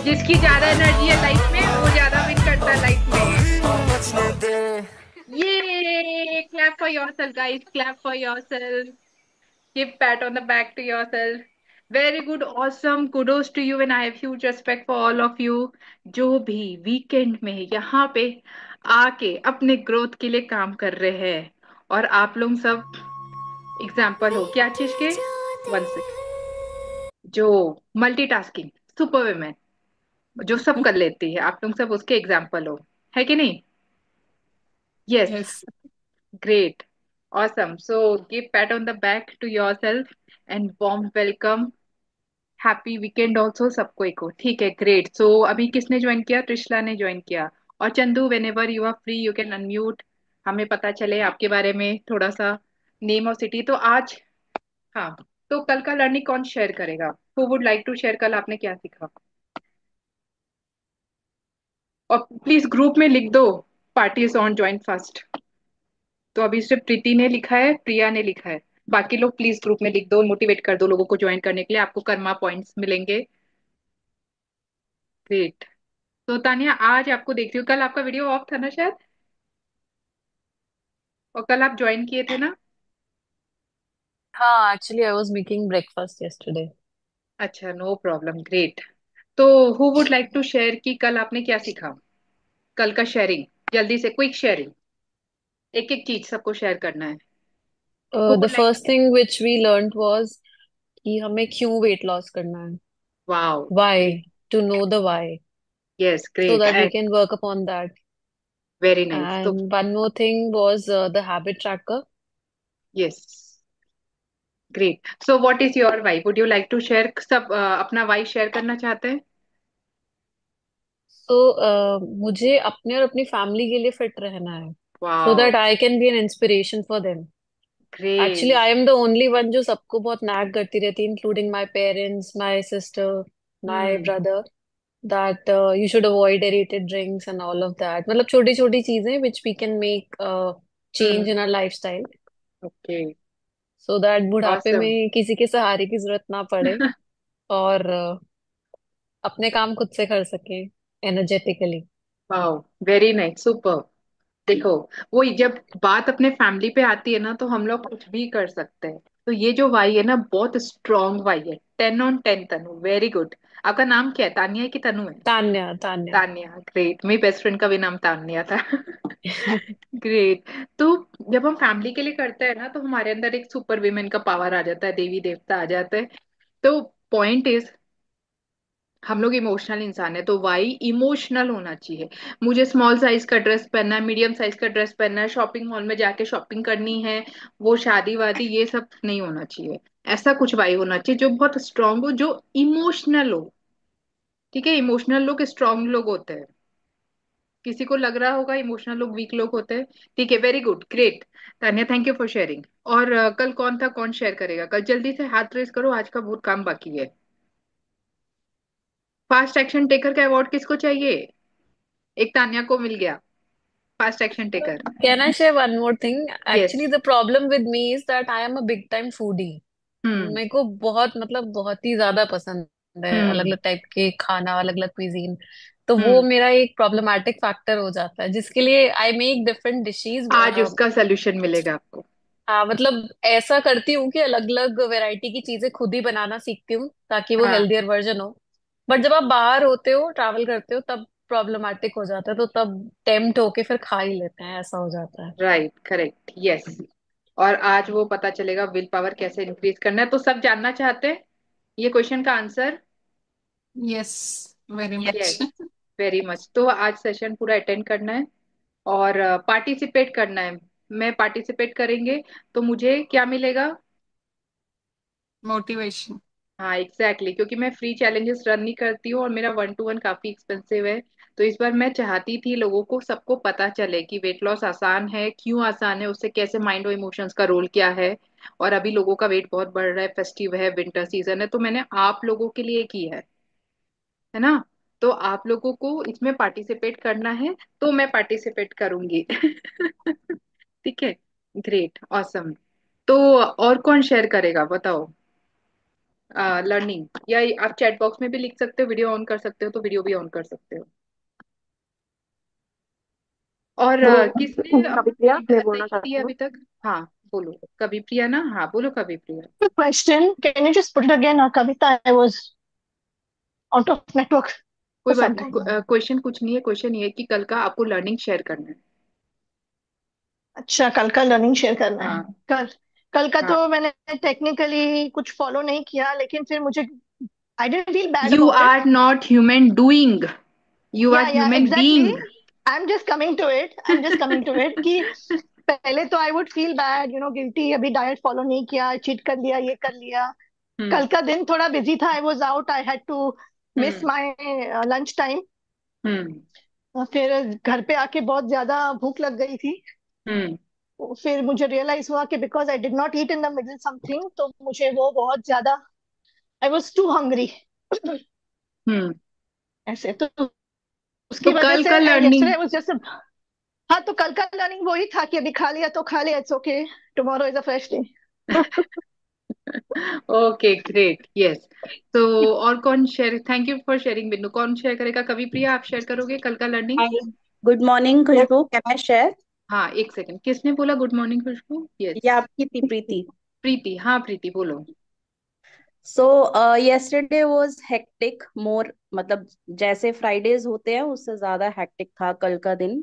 जिसकी ज्यादा एनर्जी है लाइफ में वो ज्यादा विन करता है लाइफ में। ये clap for yourself guys, clap for yourself, give pat on the back to yourself. Very good, awesome, kudos to you and I have huge respect for all of you जो भी weekend में यहाँ पे आके अपने growth के लिए काम कर रहे हैं। और आप लोग सब एग्जाम्पल हो क्या चीज के? One second. जो मल्टीटास्किंग सुपर वुमेन जो सब कर लेती है, आप लोग सब उसके एग्जाम्पल हो, है कि नहीं? Yes. Yes. Great, awesome. So give pat on the back to yourself and warm welcome, happy weekend also सबको एक हो, ठीक है? ग्रेट। सो अभी किसने ज्वाइन किया? त्रिशला ने ज्वाइन किया। और Chandu, whenever you are free you can unmute, हमें पता चले आपके बारे में थोड़ा सा, नेम और सिटी। तो आज, हाँ, तो कल का लर्निंग कौन शेयर करेगा? Who would like to share, कल आपने क्या सीखा? और प्लीज ग्रुप में लिख दो, party is on, join first. तो अभी सिर्फ प्रीति ने लिखा है, प्रिया ने लिखा है। बाकी लोग प्लीज ग्रुप में लिख दो, मोटिवेट कर दो लोगों को ज्वाइन करने के लिए, आपको कर्मा पॉइंट्स मिलेंगे। ग्रेट। तो तानिया, आज आपको देखती हूँ, कल आपका वीडियो ऑफ था ना शायद, और कल आप ज्वाइन किए थे ना? हाँ, actually I was making breakfast yesterday. अच्छा, नो प्रॉब्लम, ग्रेट। तो who would like to share कि कल आपने क्या सीखा? कल का शेयरिंग, जल्दी से क्विक शेयरिंग, एक एक चीज सबको शेयर करना है। Who the would like? First thing which we learned was कि हमें क्यों वेट लॉस करना है। Wow, why, great. To know the why, yes, so great that we and can work upon that. Very nice. तो And one more thing was the habit tracker. Yes, great. So what is your why? Would you like to share? सब अपना Y share करना चाहते हैं? So मुझे अपने और अपनी फैमिली के लिए फिट रहना है, so wow, that I can be an inspiration for them. Actually, great. I am the only one जो सबको बहुत नैग करती रहती है, including my parents, my sister, my hmm. brother, that you should avoid aerated drinks and all of that. मतलब छोटी छोटी चीजें which we can make change hmm. in our lifestyle, okay. so that बुढ़ापे awesome. में किसी के सहारे की जरूरत ना पड़े, और अपने काम खुद से कर सके energetically. Wow, very nice, super. देखो, वो जब बात अपने फैमिली पे आती है ना, तो हम लोग कुछ भी कर सकते हैं। तो ये जो वाई है ना, बहुत स्ट्रॉन्ग वाई है, 10 on 10 तनु, वेरी गुड। आपका नाम क्या है? तानिया है कि तनु है? तान्या, तान्या। तान्या, ग्रेट। मेरी बेस्ट फ्रेंड का भी नाम तान्या था। ग्रेट। तो जब हम फैमिली के लिए करते हैं ना, तो हमारे अंदर एक सुपर वीमेन का पावर आ जाता है, देवी देवता आ जाता है। तो पॉइंट इज, हम लोग इमोशनल इंसान है, तो वाई इमोशनल होना चाहिए। मुझे स्मॉल साइज का ड्रेस पहनना है, मीडियम साइज का ड्रेस पहनना है, शॉपिंग मॉल में जाके शॉपिंग करनी है, वो शादी वादी ये सब नहीं होना चाहिए। ऐसा कुछ वाई होना चाहिए जो बहुत स्ट्रांग हो, जो इमोशनल हो। ठीक है, इमोशनल लोग स्ट्रांग लोग होते हैं। किसी को लग रहा होगा इमोशनल लोग वीक लोग होते हैं। ठीक है, very good, great. Tanya, thank you for sharing. और कल कौन था, कौन शेयर करेगा कल? जल्दी से हाथ रेस करो, आज का बहुत काम बाकी है। फास्ट एक्शन टेकर का अवार्ड किसको चाहिए? एक तान्या को मिल गया, fast action taker. Can I share one more thing? Yes. Actually, the problem with me is that I am a big time foodie. हम्म। मेरे को बहुत, मतलब बहुत ही ज्यादा पसंद है अलग हम्म। अलग टाइप के खाना, अलग अलग क्विजीन। तो वो हम्म। मेरा एक प्रॉब्लमेटिक फैक्टर हो जाता है, जिसके लिए आई मेक डिफरेंट डिशेज। आज उसका सोल्यूशन मिलेगा आपको। हाँ, मतलब ऐसा करती हूँ कि अलग अलग वैरायटी की चीजें खुद ही बनाना सीखती हूँ, ताकि वो हाँ, हेल्दियर वर्जन हो। बट जब आप बाहर होते हो, ट्रैवल करते हो, तब प्रॉब्लमेटिक हो जाता है, तो तब टेम्प्ट होके फिर खा ही लेते हैं, ऐसा हो जाता है। Right, correct, yes. और आज वो पता चलेगा विल पावर कैसे इंक्रीज करना है, तो सब जानना चाहते हैं ये क्वेश्चन का answer. Yes, very much. Yes, very much. तो आज सेशन पूरा अटेंड करना है और पार्टिसिपेट करना है। मैं पार्टिसिपेट करेंगे तो मुझे क्या मिलेगा? मोटिवेशन। हाँ, एग्जैक्टली, क्योंकि मैं फ्री चैलेंजेस रन नहीं करती हूँ और मेरा 1 to 1 काफी एक्सपेंसिव है। तो इस बार मैं चाहती थी लोगों को, सबको पता चले कि वेट लॉस आसान है, क्यों आसान है, उससे कैसे माइंड और इमोशंस का रोल क्या है। और अभी लोगों का वेट बहुत बढ़ रहा है, फेस्टिव है, विंटर सीजन है, तो मैंने आप लोगों के लिए की है ना? तो आप लोगों को इसमें पार्टिसिपेट करना है, तो मैं पार्टिसिपेट करूंगी। ठीक है, ग्रेट, ऑसम। तो और कौन शेयर करेगा बताओ? लर्निंग, या आप चैट बॉक्स में भी लिख सकते हो, वीडियो ऑन कर सकते हो तो वीडियो भी ऑन कर सकते हो। और वो किसने कभी अपना प्रिया वेट मैं सही बोलना नहीं चाहती दिया हूँ। अभी तक? हाँ बोलो कभी प्रिया ना, हाँ बोलो कभी प्रिया। Question, can you just put it again? Kavita, I was out of network कोई for बात some नहीं, time. क्वेश्चन कुछ नहीं है, क्वेश्चन ये है कि कल का आपको लर्निंग शेयर करना है। अच्छा, कल का लर्निंग शेयर करना है। हाँ। कल कल का हाँ, तो मैंने टेक्निकली कुछ फॉलो नहीं किया, लेकिन फिर मुझे I didn't feel bad you about it. Are not human doing, you are या human exactly, being. I am just coming to it कि पहले तो I would feel bad, guilty, अभी डाइट फॉलो नहीं किया, चीट कर लिया, ये कर लिया। हम्म। कल का दिन थोड़ा बिजी था, I was out, I had to miss hmm. My lunch time. Hmm. फिर घर पे आके बहुत ज्यादा भूख लग गई थी। हम्म। फिर मुझे रियलाइज हुआ कि because I did not eat in the middle something, तो मुझे वो बहुत ज्यादा, आई वॉज टू हंग्री हम्म। ऐसे तो तो उसकी वजह कल से। का and learning. Yesterday was just, हाँ, तो कल का लर्निंग वही था कि अभी खा लिया तो खा लिया, it's okay, tomorrow is a fresh day. Okay great, yes. तो और कौन share, thank you for sharing Binnu, कौन शेयर करेगा? कभी प्रिया आप शेयर करोगे कल का learning? Hi, good morning yes, Khushbu, can I share? हाँ एक सेकंड, किसने बोला गुड मॉर्निंग खुशबू? ये यस। आपकी थी प्रीति। प्रीति, हाँ प्रीति बोलो। सो yesterday वाज हेक्टिक मोर, मतलब जैसे फ्राइडेज होते हैं उससे ज्यादा हेक्टिक था कल का दिन।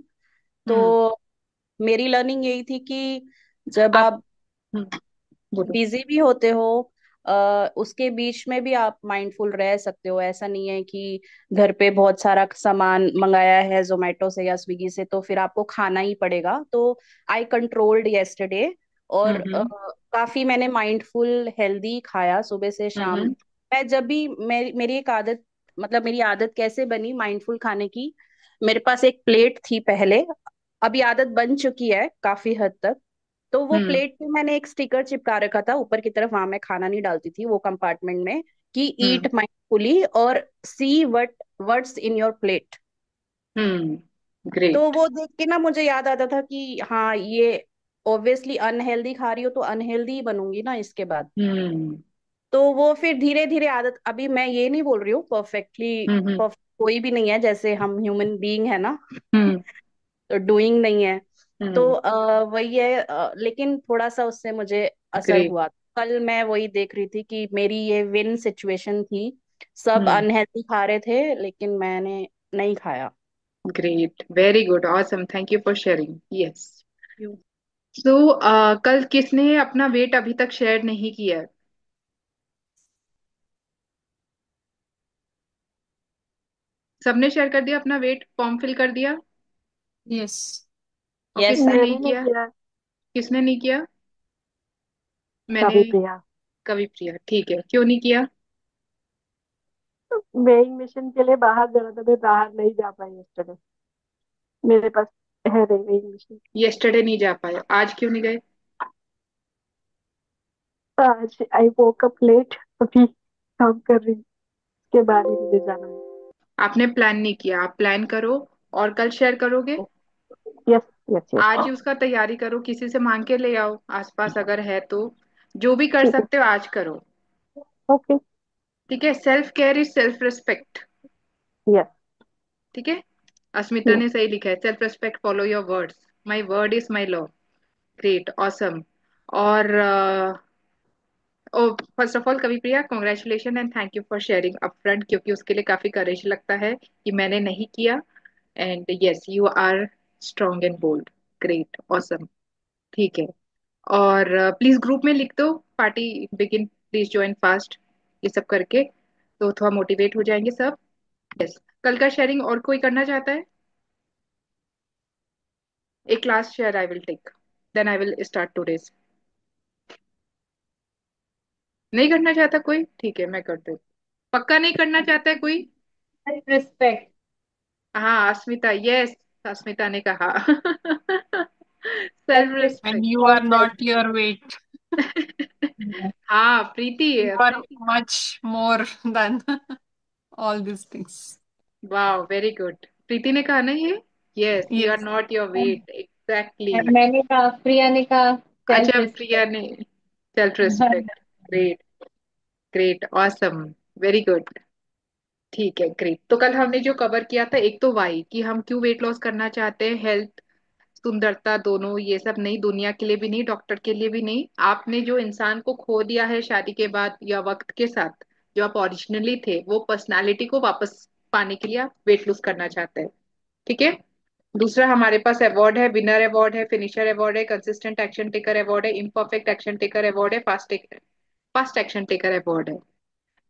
तो हम्म। मेरी लर्निंग यही थी कि जब आप। आप हम्म, बोलो। बिजी भी होते हो, उसके बीच में भी आप माइंडफुल रह सकते हो। ऐसा नहीं है कि घर पे बहुत सारा सामान मंगाया है जोमेटो से या स्विगी से तो फिर आपको खाना ही पड़ेगा। तो आई कंट्रोल्ड yesterday, और हम्म। काफी मैंने माइंडफुल हेल्दी खाया सुबह से शाम। हम्म। मैं जब भी मेरी एक आदत, मतलब मेरी आदत कैसे बनी माइंडफुल खाने की, मेरे पास एक प्लेट थी पहले, अभी आदत बन चुकी है काफी हद तक। तो वो हम्म। प्लेट पे मैंने एक स्टिकर चिपका रखा था ऊपर की तरफ, वहां मैं खाना नहीं डालती थी वो कंपार्टमेंट में, कि हम्म। ईट माइंडफुली और see what's in your plate. Hmm. तो ग्रेट। वो देख के ना मुझे याद आता था कि हाँ, ये ऑब्वियसली अनहेल्दी खा रही हो तो अनहेल्दी ही बनूंगी ना इसके बाद। हम्म। तो वो फिर धीरे धीरे आदत, अभी मैं ये नहीं बोल रही हूँ परफेक्टली, हम्म। परफेक्ट कोई भी नहीं है, जैसे हम ह्यूमन बीइंग है ना, हम्म। तो डूइंग नहीं है। तो हम्म। वही है, लेकिन थोड़ा सा उससे मुझे असर ग्रेट। हुआ। कल मैं वही देख रही थी कि मेरी ये विन सिचुएशन थी, सब हम्म। अनहेल्दी खा रहे थे लेकिन मैंने नहीं खाया। Great, very good, awesome, thank you for sharing, yes. You- सो कल किसने अपना वेट अभी तक शेयर नहीं किया है? सबने शेयर कर दिया अपना वेट, फॉर्म फिल कर दिया? यस। और यस। किसने नहीं मैंने नहीं किया? किया। किसने नहीं किया? मैंने। कभी प्रिया, कवि प्रिया, ठीक है, क्यों नहीं किया? वेइंग मशीन के लिए बाहर जाना था, मैं बाहर नहीं जा पाई yesterday। मेरे पास है नहीं वेइंग मशीन। यस्टरडे नहीं जा पाए, आज क्यों नहीं गए? आज आई वोक अप लेट, अभी काम कर रही हूँ, उसके बाद ही मुझे जाना है। आपने प्लान नहीं किया, आप प्लान करो और कल शेयर करोगे। Yes, yes, yes. आज ही उसका तैयारी करो, किसी से मांग के ले आओ आसपास अगर है तो। जो भी कर ठीक है। सकते हो आज करो। ओके। ठीक है, self care is self respect. Yes. ठीक है, अस्मिता ने यस। सही लिखा है, self respect, follow your words, my word is my law. Great, awesome. और oh, first of all Kavi Priya, congratulation and thank you for sharing upfront, क्योंकि उसके लिए काफी करेज लगता है कि मैंने नहीं किया। And yes, you are strong and bold. Great, awesome. ठीक है। और प्लीज ग्रुप में लिख दो, party begin, please join fast, ये सब करके तो थोड़ा मोटिवेट हो जाएंगे सब। यस। कल का शेयरिंग और कोई करना चाहता है? एक last share I will take, then I will start today's. नहीं करना चाहता कोई? ठीक है, मैं कर देती। पक्का नहीं करना चाहता है कोई? रिस्पेक्ट। हाँ अस्मिता, यस, अस्मिता ने कहा self self And respect. you और are self. not your weight. हाँ Preeti, You are Preeti. much more than all these things. वाह वेरी गुड, प्रीति ने कहा ना ये, yes you are Yes. Not your weight, exactly. मैंने कहा, प्रिया ने कहा सेल्फ अच्छा प्रिया रिस्पेक्ट। ने self respect, great. Great, awesome, very good. ठीक है, ग्रेट। तो कल हमने जो कवर किया था, एक तो वाई, कि हम क्यों वेट लॉस करना चाहते हैं, हेल्थ, सुंदरता, दोनों, ये सब नहीं, दुनिया के लिए भी नहीं, डॉक्टर के लिए भी नहीं, आपने जो इंसान को खो दिया है शादी के बाद या वक्त के साथ, जो आप ओरिजिनली थे, वो पर्सनालिटी को वापस पाने के लिए आप वेट लॉस करना चाहते हैं। ठीक है। दूसरा हमारे पास अवार्ड है, विनर अवार्ड है, फिनिशर अवार्ड है, कंसिस्टेंट एक्शन टेकर अवार्ड है, इम्परफेक्ट एक्शन टेकर अवार्ड है, फास्ट एक्शन टेकर अवार्ड है।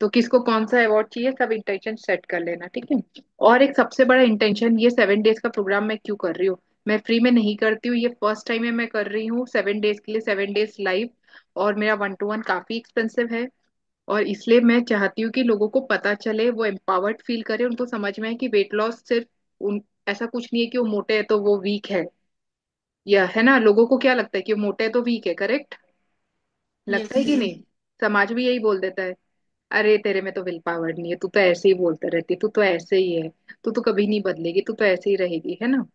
तो किसको कौन सा अवार्ड चाहिए, सब इंटेंशन सेट कर लेना, ठीक है। और एक सबसे बड़ा इंटेंशन, ये 7 डेज का प्रोग्राम मैं क्यों कर रही हूँ, मैं फ्री में नहीं करती हूँ, ये फर्स्ट टाइम है मैं कर रही हूँ 7 डेज के लिए, 7 डेज लाइव। और मेरा 1 to 1 काफी एक्सपेंसिव है। और इसलिए मैं चाहती हूँ कि लोगों को पता चले, वो एम्पावर्ड फील करे, उनको समझ में है कि वेट लॉस सिर्फ उन, ऐसा कुछ नहीं है कि वो मोटे है तो वो वीक है। या है ना, लोगों को क्या लगता है कि वो मोटे है तो वीक है, करेक्ट? लगता है यस। कि नहीं? समाज भी यही बोल देता है, अरे तेरे में तो विल पावर नहीं है, तू तो ऐसे ही बोलते रहती, तू तो ऐसे ही है, तू तो कभी नहीं बदलेगी, तू तो ऐसे ही रहेगी, है ना।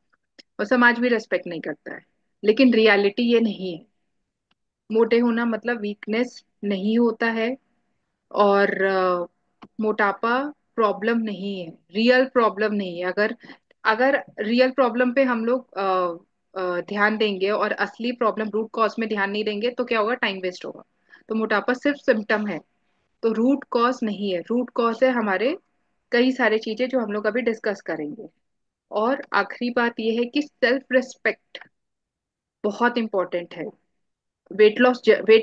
और समाज भी रेस्पेक्ट नहीं करता है। लेकिन रियलिटी ये नहीं है। मोटे होना मतलब वीकनेस नहीं होता है। और मोटापा प्रॉब्लम नहीं है, रियल प्रॉब्लम नहीं है। अगर अगर रियल प्रॉब्लम पे हम लोग ध्यान देंगे और असली प्रॉब्लम रूट कॉज में ध्यान नहीं देंगे, तो क्या होगा, टाइम वेस्ट होगा। तो मोटापा सिर्फ सिम्टम है, तो रूट कॉज नहीं है। रूट कॉज है हमारे कई सारे चीजें जो हम लोग अभी डिस्कस करेंगे। और आखिरी बात यह है कि सेल्फ रिस्पेक्ट बहुत इंपॉर्टेंट है। वेट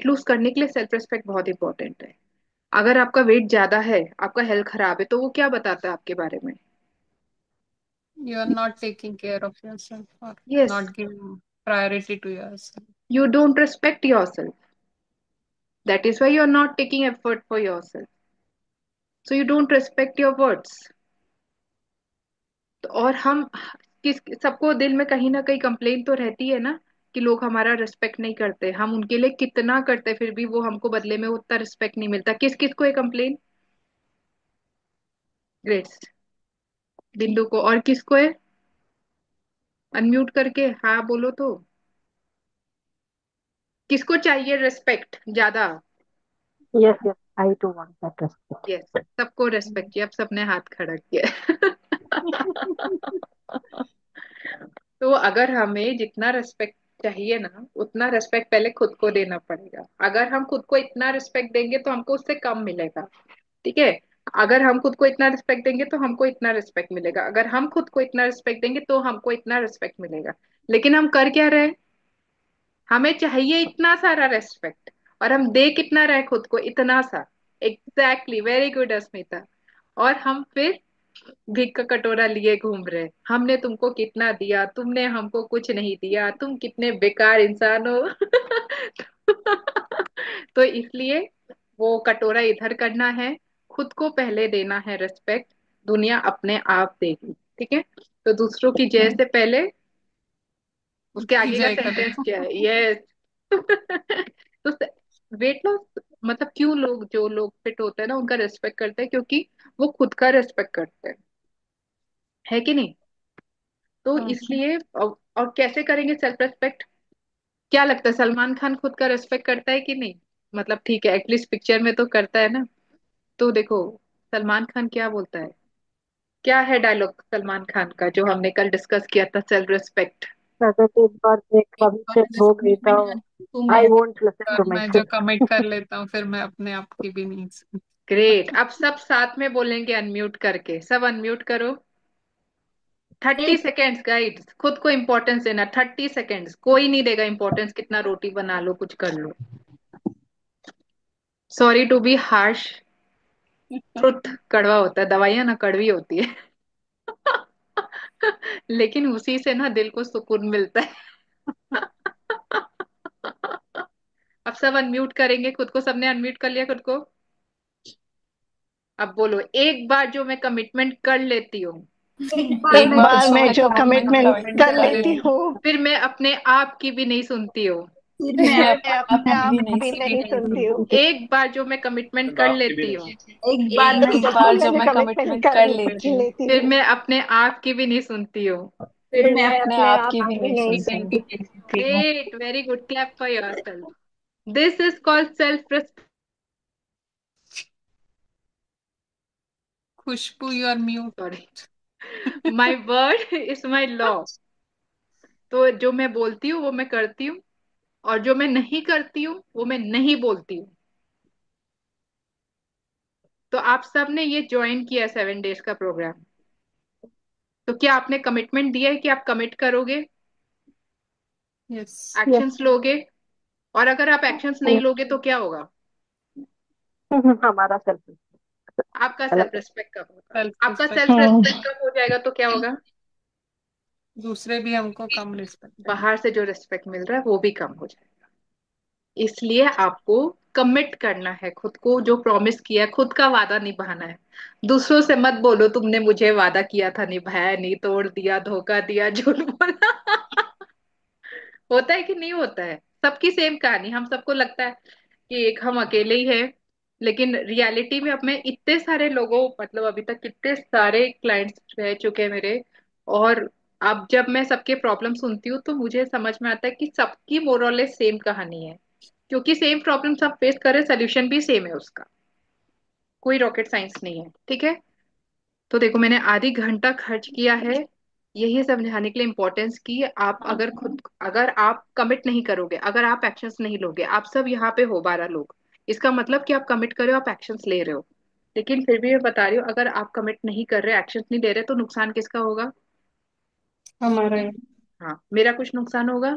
लूज करने के लिए सेल्फ रिस्पेक्ट बहुत इंपॉर्टेंट है। अगर आपका वेट ज्यादा है, आपका हेल्थ खराब है, तो वो क्या बताता है आपके बारे में? You are not taking care of yourself or yes, not giving priority to yourself. You don't respect yourself, that is why you are not taking effort for yourself, so you don't respect your words. और हम किस, सबको दिल में कहीं ना कहीं complain तो रहती है ना, कि लोग हमारा रिस्पेक्ट नहीं करते, हम उनके लिए कितना करते फिर भी वो हमको बदले में उतना रिस्पेक्ट नहीं मिलता। किस किस को है कंप्लेन? ग्रेट, बिंदु को। और किसको है? अनम्यूट करके हाँ बोलो तो। किसको चाहिए रिस्पेक्ट ज्यादा? Yes, yes, I too want that respect. Yes, सबको रिस्पेक्ट चाहिए। अब सबने हाथ खड़ा किया। तो अगर हमें जितना रिस्पेक्ट चाहिए ना, उतना रिस्पेक्ट पहले खुद को देना पड़ेगा। अगर हम खुद को इतना रिस्पेक्ट देंगे तो हमको उससे कम मिलेगा। ठीक है। अगर हम खुद को इतना रिस्पेक्ट देंगे तो हमको इतना रिस्पेक्ट मिलेगा, अगर हम खुद को इतना रिस्पेक्ट देंगे तो हमको इतना रिस्पेक्ट मिलेगा। लेकिन हम कर क्या रहे हैं? हमें चाहिए इतना सारा रेस्पेक्ट, और हम दे कितना रहे खुद को, इतना सा। एग्जैक्टली, वेरी गुड अस्मिता। और हम फिर भीख का कटोरा लिए घूम रहे, हमने तुमको कितना दिया, तुमने हमको कुछ नहीं दिया, तुम कितने बेकार इंसान हो। तो इसलिए वो कटोरा इधर करना है, खुद को पहले देना है रिस्पेक्ट, दुनिया अपने आप देगी। ठीक है। तो दूसरों की जय से पहले, उसके उसकी आगे का जय सेंटेंस करो। क्या है? यस। तो वेट लॉस मतलब क्यों लोग, जो लोग फिट होते हैं ना, उनका रिस्पेक्ट करते हैं, क्योंकि वो खुद का रिस्पेक्ट करते हैं, है कि नहीं? तो हाँ। इसलिए और कैसे करेंगे सेल्फ रेस्पेक्ट? क्या लगता है, सलमान खान खुद का रेस्पेक्ट करता है कि नहीं? मतलब ठीक है, एटलीस्ट पिक्चर में तो करता है ना। तो देखो, सलमान खान क्या बोलता है, क्या है डायलॉग सलमान खान का जो हमने कल डिस्कस किया था, सेल्फ रेस्पेक्ट? अगर एक बार एक एक भविष्य बार हो जैसे गई तो तुम आई एक वोंट लिसन बार टू माई मैं जो सेल्फ। कमिट कर लेता हूँ फिर मैं अपने आप की भी नहीं सुनती। ग्रेट। अब सब साथ में बोलेंगे अनम्यूट करके, सब अनम्यूट करो। 30 सेकेंड्स गाइड्स, खुद को इंपॉर्टेंस देना, 30 सेकेंड्स, कोई नहीं देगा इंपॉर्टेंस, कितना रोटी बना लो, कुछ कर लो। Sorry to be harsh, truth कड़वा होता है, दवाइयां ना कड़वी होती है। लेकिन उसी से ना दिल को सुकून मिलता है। अब सब अनम्यूट करेंगे खुद को, सबने अनम्यूट कर लिया खुद को। अब बोलो, एक बार जो मैं कमिटमेंट कर लेती हूँ, एक एक बार बार जो मैं मैं जो कमिटमेंट कमिटमेंट कर कर लेती लेती हूँ, फिर मैं अपने आप की भी नहीं सुनती हूँ। फिर फिर मैं मैं अपने आप अपने की आप भी नहीं भी नहीं सुनती। सुनती हूँ। एक बार जो मैं कमिटमेंट कर लेती हूँ, एक एक बार बार जो मैंने मैं कमिटमेंट कमिटमेंट कर कर लेती हूँ लेती फिर हूँ, मैं अपने आप की भी नहीं सुनती हूँ। फिर फिर मैं मैं अपने अपने आप आप की की भी भी नहीं नहीं सुनती। सुनती। Great, very good, clap for yourself. This is called self. Khushbu, you are mute. Sorry. My word is my law. तो जो मैं बोलती हूँ वो मैं करती हूँ, और जो मैं नहीं करती हूँ वो मैं नहीं बोलती हूँ। तो आप सब ने ये ज्वाइन किया 7 डेज का प्रोग्राम, तो क्या आपने कमिटमेंट दिया है कि आप कमिट करोगे, यस। यस। एक्शंस लोगे? और अगर आप एक्शंस नहीं लोगे तो क्या होगा? हमारा सेल्फ आपका सेल्फ गलत रिस्पेक्ट कम होगा। सेल्फ आपका रिस्पेक्ट। सेल्फ रिस्पेक्ट कम हो जाएगा तो क्या होगा? दूसरे भी हमको कम रिस्पेक्ट देंगे। बाहर से जो रिस्पेक्ट मिल रहा है वो भी कम हो जाएगा। इसलिए आपको कमिट करना है खुद को, जो प्रॉमिस किया है खुद का वादा निभाना है। दूसरों से मत बोलो तुमने मुझे वादा किया था, निभाया नहीं, तोड़ दिया, धोखा दिया, झूठ बोला। होता है कि नहीं होता है? सबकी सेम कहानी। हम सबको लगता है कि एक हम अकेले ही है, लेकिन रियलिटी में अब मैं इतने सारे लोगों, मतलब अभी तक कितने सारे क्लाइंट्स रह चुके हैं मेरे, और अब जब मैं सबके प्रॉब्लम सुनती हूँ तो मुझे समझ में आता है कि सबकी मोरलेस सेम कहानी है। क्योंकि सेम प्रॉब्लम सब फेस कर रहे, सोल्यूशन भी सेम है उसका, कोई रॉकेट साइंस नहीं है। ठीक है? तो देखो मैंने आधी घंटा खर्च किया है यही समझाने के लिए इम्पोर्टेंस की। आप अगर खुद, अगर आप कमिट नहीं करोगे, अगर आप एक्शंस नहीं लोगे, आप सब यहाँ पे हो 12 लोग, इसका मतलब कि आप कमिट कर रहे हो, आप एक्शंस ले रहे हो। लेकिन फिर भी मैं बता रही हूँ, अगर आप कमिट नहीं कर रहे, एक्शंस नहीं ले रहे, तो नुकसान किसका होगा? हमारा। हाँ, मेरा कुछ नुकसान होगा?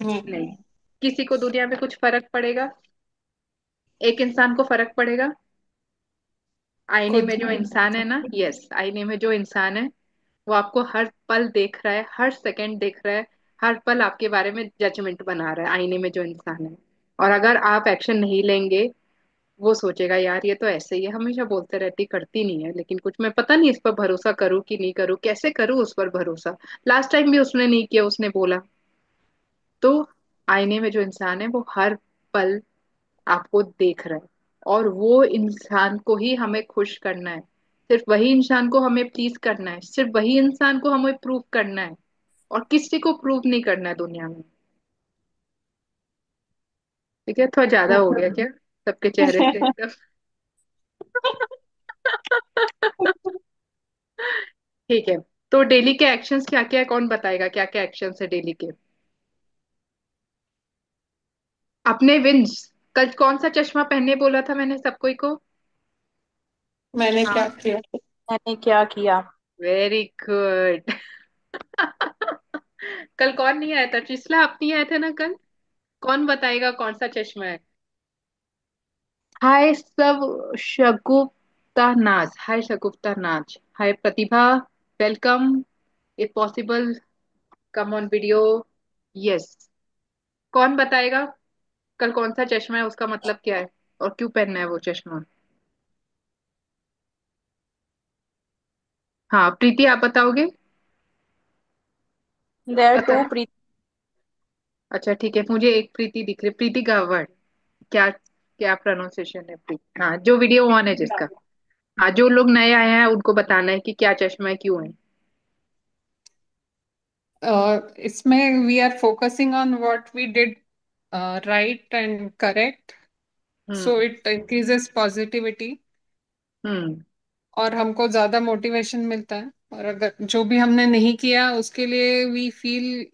नहीं। नहीं। किसी को दुनिया में कुछ फर्क पड़ेगा? एक इंसान को फर्क पड़ेगा? आईने कुछ में जो इंसान है ना, यस, आईने में जो इंसान है वो आपको हर पल देख रहा है, हर सेकंड देख रहा है, हर पल आपके बारे में जजमेंट बना रहा है, आईने में जो इंसान है। और अगर आप एक्शन नहीं लेंगे, वो सोचेगा यार ये तो ऐसे ही है, हमेशा बोलते रहती, करती नहीं है, लेकिन कुछ मैं पता नहीं इस पर भरोसा करूं कि नहीं करूं, कैसे करूं उस पर भरोसा, लास्ट टाइम भी उसने नहीं किया, उसने बोला। तो आईने में जो इंसान है वो हर पल आपको देख रहा है, और वो इंसान को ही हमें खुश करना है, सिर्फ वही इंसान को हमें प्लीज करना है, सिर्फ वही इंसान को हमें प्रूव करना है, और किसी को प्रूव नहीं करना है दुनिया में। ठीक है? थोड़ा ज्यादा हो गया क्या सबके चेहरे से एकदम? ठीक है। तो डेली के एक्शंस क्या क्या है, कौन बताएगा क्या क्या एक्शंस है डेली के? अपने विंस। कल कौन सा चश्मा पहनने बोला था मैंने सबको ही को? मैंने क्या हाँ, किया? मैंने क्या किया? Very good. कल कौन नहीं आया था? ट्रिस्ला, आप नहीं आए थे ना कल? कौन बताएगा कौन सा चश्मा है? हाय सब, शगुफ्ता Naaz, hi Shagufta Naaz, hi Pratibha, welcome, if possible come on video. Yes. कौन बताएगा कल कौन सा चश्मा है, उसका मतलब क्या है, और क्यों पहनना है वो चश्मा? हाँ प्रीति, आप बताओगे? देयर बता। टू। अच्छा ठीक है, मुझे एक प्रीति दिख रही, प्रीति गावड़। क्या क्या प्रोनाउंसिएशन है प्रीति? हाँ, जो वीडियो ऑन है जिसका। हाँ, जो लोग नए आए हैं उनको बताना है कि क्या चश्मा है, क्यों है। इसमें we are focusing on what we did right and correct, so hmm. It increases positivity, hmm. और हमको ज्यादा मोटिवेशन मिलता है। और अगर जो भी हमने नहीं किया उसके लिए we feel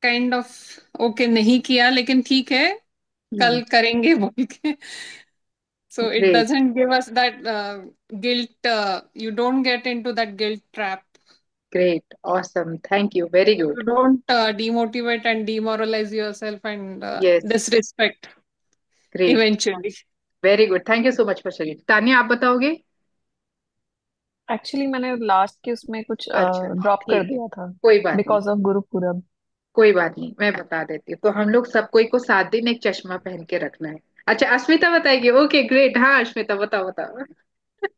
kind of okay, नहीं किया लेकिन ठीक है, हम्म। कल करेंगे बोल के। So it great. Doesn't give us that guilt, you don't get into that guilt trap. Great, awesome, thank you, very You good. don't demotivate and demoralize yourself and yes. disrespect great. eventually. Very good, thank you so much for sharing. Tania, आप बताओगे? Actually मैंने last के उसमें कुछ अच्छा drop कर ठीक है, दिया था कोई बात नहीं, बिकॉज ऑफ गुरुपुरब। कोई बात नहीं, मैं बता देती हूँ। तो हम लोग सबको को 7 दिन एक चश्मा पहन के रखना है। अच्छा, अस्मिता बताएगी? Okay great. हाँ अस्मिता, बताओ बताओ।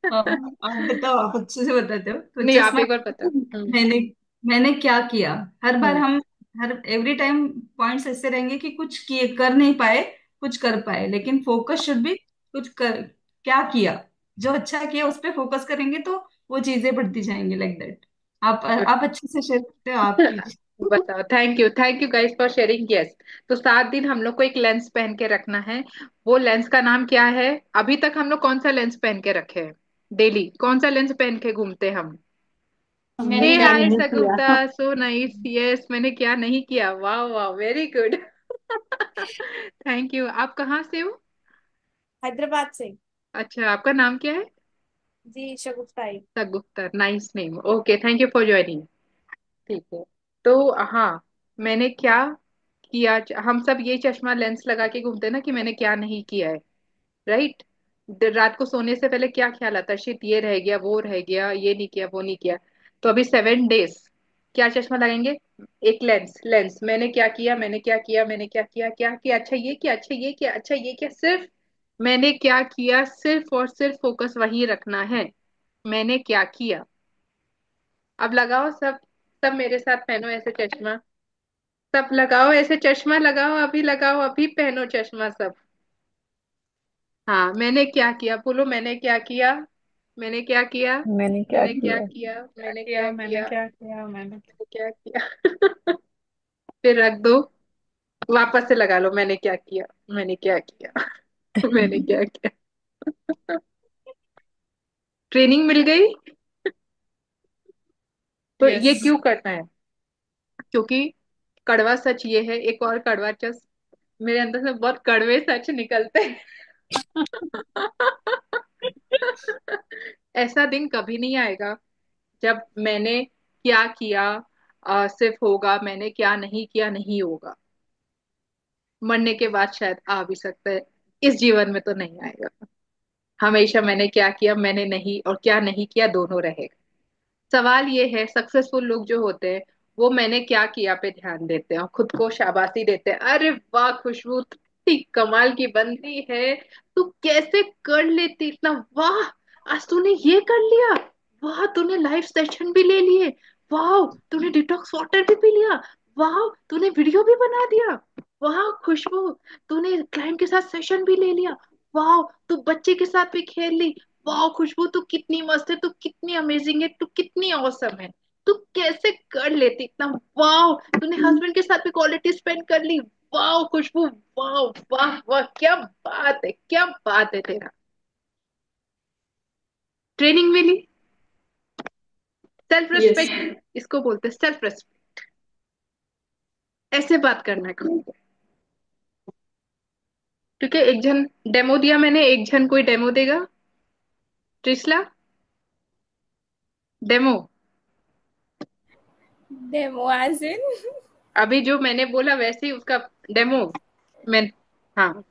हाँ, आप बताओ, आप अच्छे से बताते हो तो नहीं, आप चश्मा। एक बार बताओ। हम्म। मैंने मैंने क्या किया? हर बार हम्म। हम, हर एवरी टाइम पॉइंट्स ऐसे रहेंगे कि कुछ किए, कर नहीं पाए, कुछ कर पाए, लेकिन फोकस शुड भी कुछ कर, क्या किया, जो अच्छा किया उस पर फोकस करेंगे तो वो चीजें बढ़ती जाएंगी, लाइक दैट। आप अच्छे से शेयर करते हो, आप कीजिए। बताओ। Thank you guys for sharing. Yes, तो 7 दिन हम लोग को एक लेंस पहन के रखना है। वो लेंस का नाम क्या है? अभी तक हम लोग कौन सा लेंस पहन के रखे हैं? डेली कौन सा लेंस पहन के घूमते हैं हम? हमने हे मैंने क्या क्या हाय नहीं नहीं किया। सगुप्ता, किया। So nice. यस, मैंने क्या नहीं किया। वाह वाह, वेरी गुड। Thank you. आप कहाँ से हो? हैदराबाद से। अच्छा, आपका नाम क्या है? जी शगुफ्ताई। Shagufta, nice name. Okay, thank you for joining. ठीक है। तो हाँ, मैंने क्या किया, हम सब ये चश्मा लेंस लगा के घूमते हैं ना कि मैंने क्या नहीं किया है, राइट? रात को सोने से पहले क्या ख्याल आता है? शिट, ये रह गया, वो रह गया, ये नहीं किया, वो नहीं किया। तो अभी 7 डेज क्या चश्मा लगाएंगे? एक लेंस, मैंने क्या किया, मैंने क्या किया, मैंने क्या किया, क्या किया, अच्छा ये किया, अच्छा ये किया, अच्छा ये किया, सिर्फ मैंने क्या किया, सिर्फ और सिर्फ फोकस वही रखना है। मैंने क्या किया। अब लगाओ सब, सब मेरे साथ पहनो ऐसे चश्मा। सब लगाओ ऐसे चश्मा, लगाओ अभी, लगाओ अभी, पहनो चश्मा सब। हाँ, मैंने क्या किया, बोलो मैंने क्या किया, मैंने क्या किया, मैंने क्या मैंने क्या किया? किया, मैंने किया क्या मैंने किया, क्या किया मैंने। मैंने क्या किया। फिर रख दो, वापस से लगा लो, मैंने क्या किया, मैंने क्या किया। मैंने क्या किया। ट्रेनिंग मिल गई। तो ये यस। क्यों करना है? क्योंकि कड़वा सच ये है, एक और कड़वा सच, मेरे अंदर से बहुत कड़वे सच निकलते हैं। ऐसा दिन कभी नहीं आएगा जब मैंने क्या किया सिर्फ होगा, मैंने क्या नहीं किया नहीं होगा। मरने के बाद शायद आ भी सकता है, इस जीवन में तो नहीं आएगा। हमेशा मैंने क्या किया, मैंने नहीं, और क्या नहीं किया, दोनों रहेगा। सवाल ये है, सक्सेसफुल लोग जो होते हैं वो मैंने क्या किया पे ध्यान देते हैं और खुद को शाबाशी देते हैं। अरे वाह खुशबू, तू इतनी कमाल की बंदी है, तू कैसे कर लेती इतना, वाह आज तूने ये कर लिया, वाह तूने लाइव सेशन भी ले लिए, वाह तूने डिटॉक्स वाटर भी पी लिया, वाह तूने वीडियो भी बना दिया, वाह खुशबू तूने क्लाइंट के साथ सेशन भी ले लिया, वाह तू बच्चे के साथ भी खेल ली, वाह खुशबू तू कितनी मस्त है, तू कितनी अमेजिंग है, तू कितनी औसम है, तू कैसे कर लेती इतना, वाह तूने हस्बैंड के साथ भी क्वालिटी स्पेंड कर ली, वाह खुशबू, वाह, वाह वाह, क्या बात है, क्या बात है तेरा। ट्रेनिंग मिली, सेल्फ यस। रिस्पेक्ट इसको बोलते हैं, सेल्फ रिस्पेक्ट। ऐसे बात करना है कभी। क्योंकि एक जन डेमो दिया मैंने, एक जन कोई डेमो देगा। Trishala, demo. Demo as in? अभी जो मैंने बोला वैसे ही उसका डेमो। मैं, हाँ।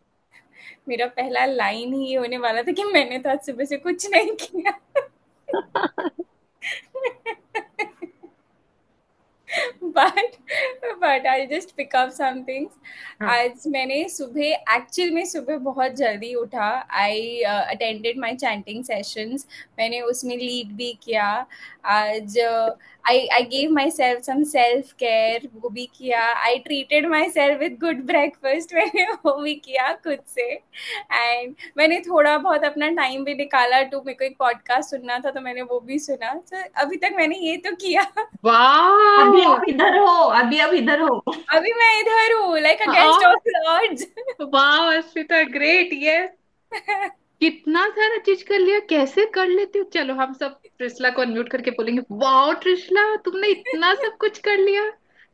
मेरा पहला लाइन ही ये होने वाला था कि मैंने तो आज सुबह से कुछ नहीं किया। But but I just pick up some things. हाँ, आज मैंने सुबह, एक्चुअल में सुबह बहुत जल्दी उठा। I attended my chanting sessions. मैंने उसमें लीड भी किया आज। I gave myself some self care, वो भी किया। I treated myself with good breakfast, मैंने वो भी किया खुद से। एंड मैंने थोड़ा बहुत अपना टाइम भी निकाला टू, मेरे को एक पॉडकास्ट सुनना था तो मैंने वो भी सुना। तो अभी तक मैंने ये तो किया। अभी वाह, आप इधर हो, अभी आप इधर हो। अभी मैं इधर हूँ, लाइक अ गेस्ट हाँ, ऑफ लॉर्ड्स। वाह अस्मिता, ग्रेट, यस। कितना सारा चीज कर लिया, कैसे कर लेती हो। चलो हम सब ट्रिशला को अनम्यूट करके बोलेंगे, वाह ट्रिशला तुमने इतना सब कुछ कर लिया।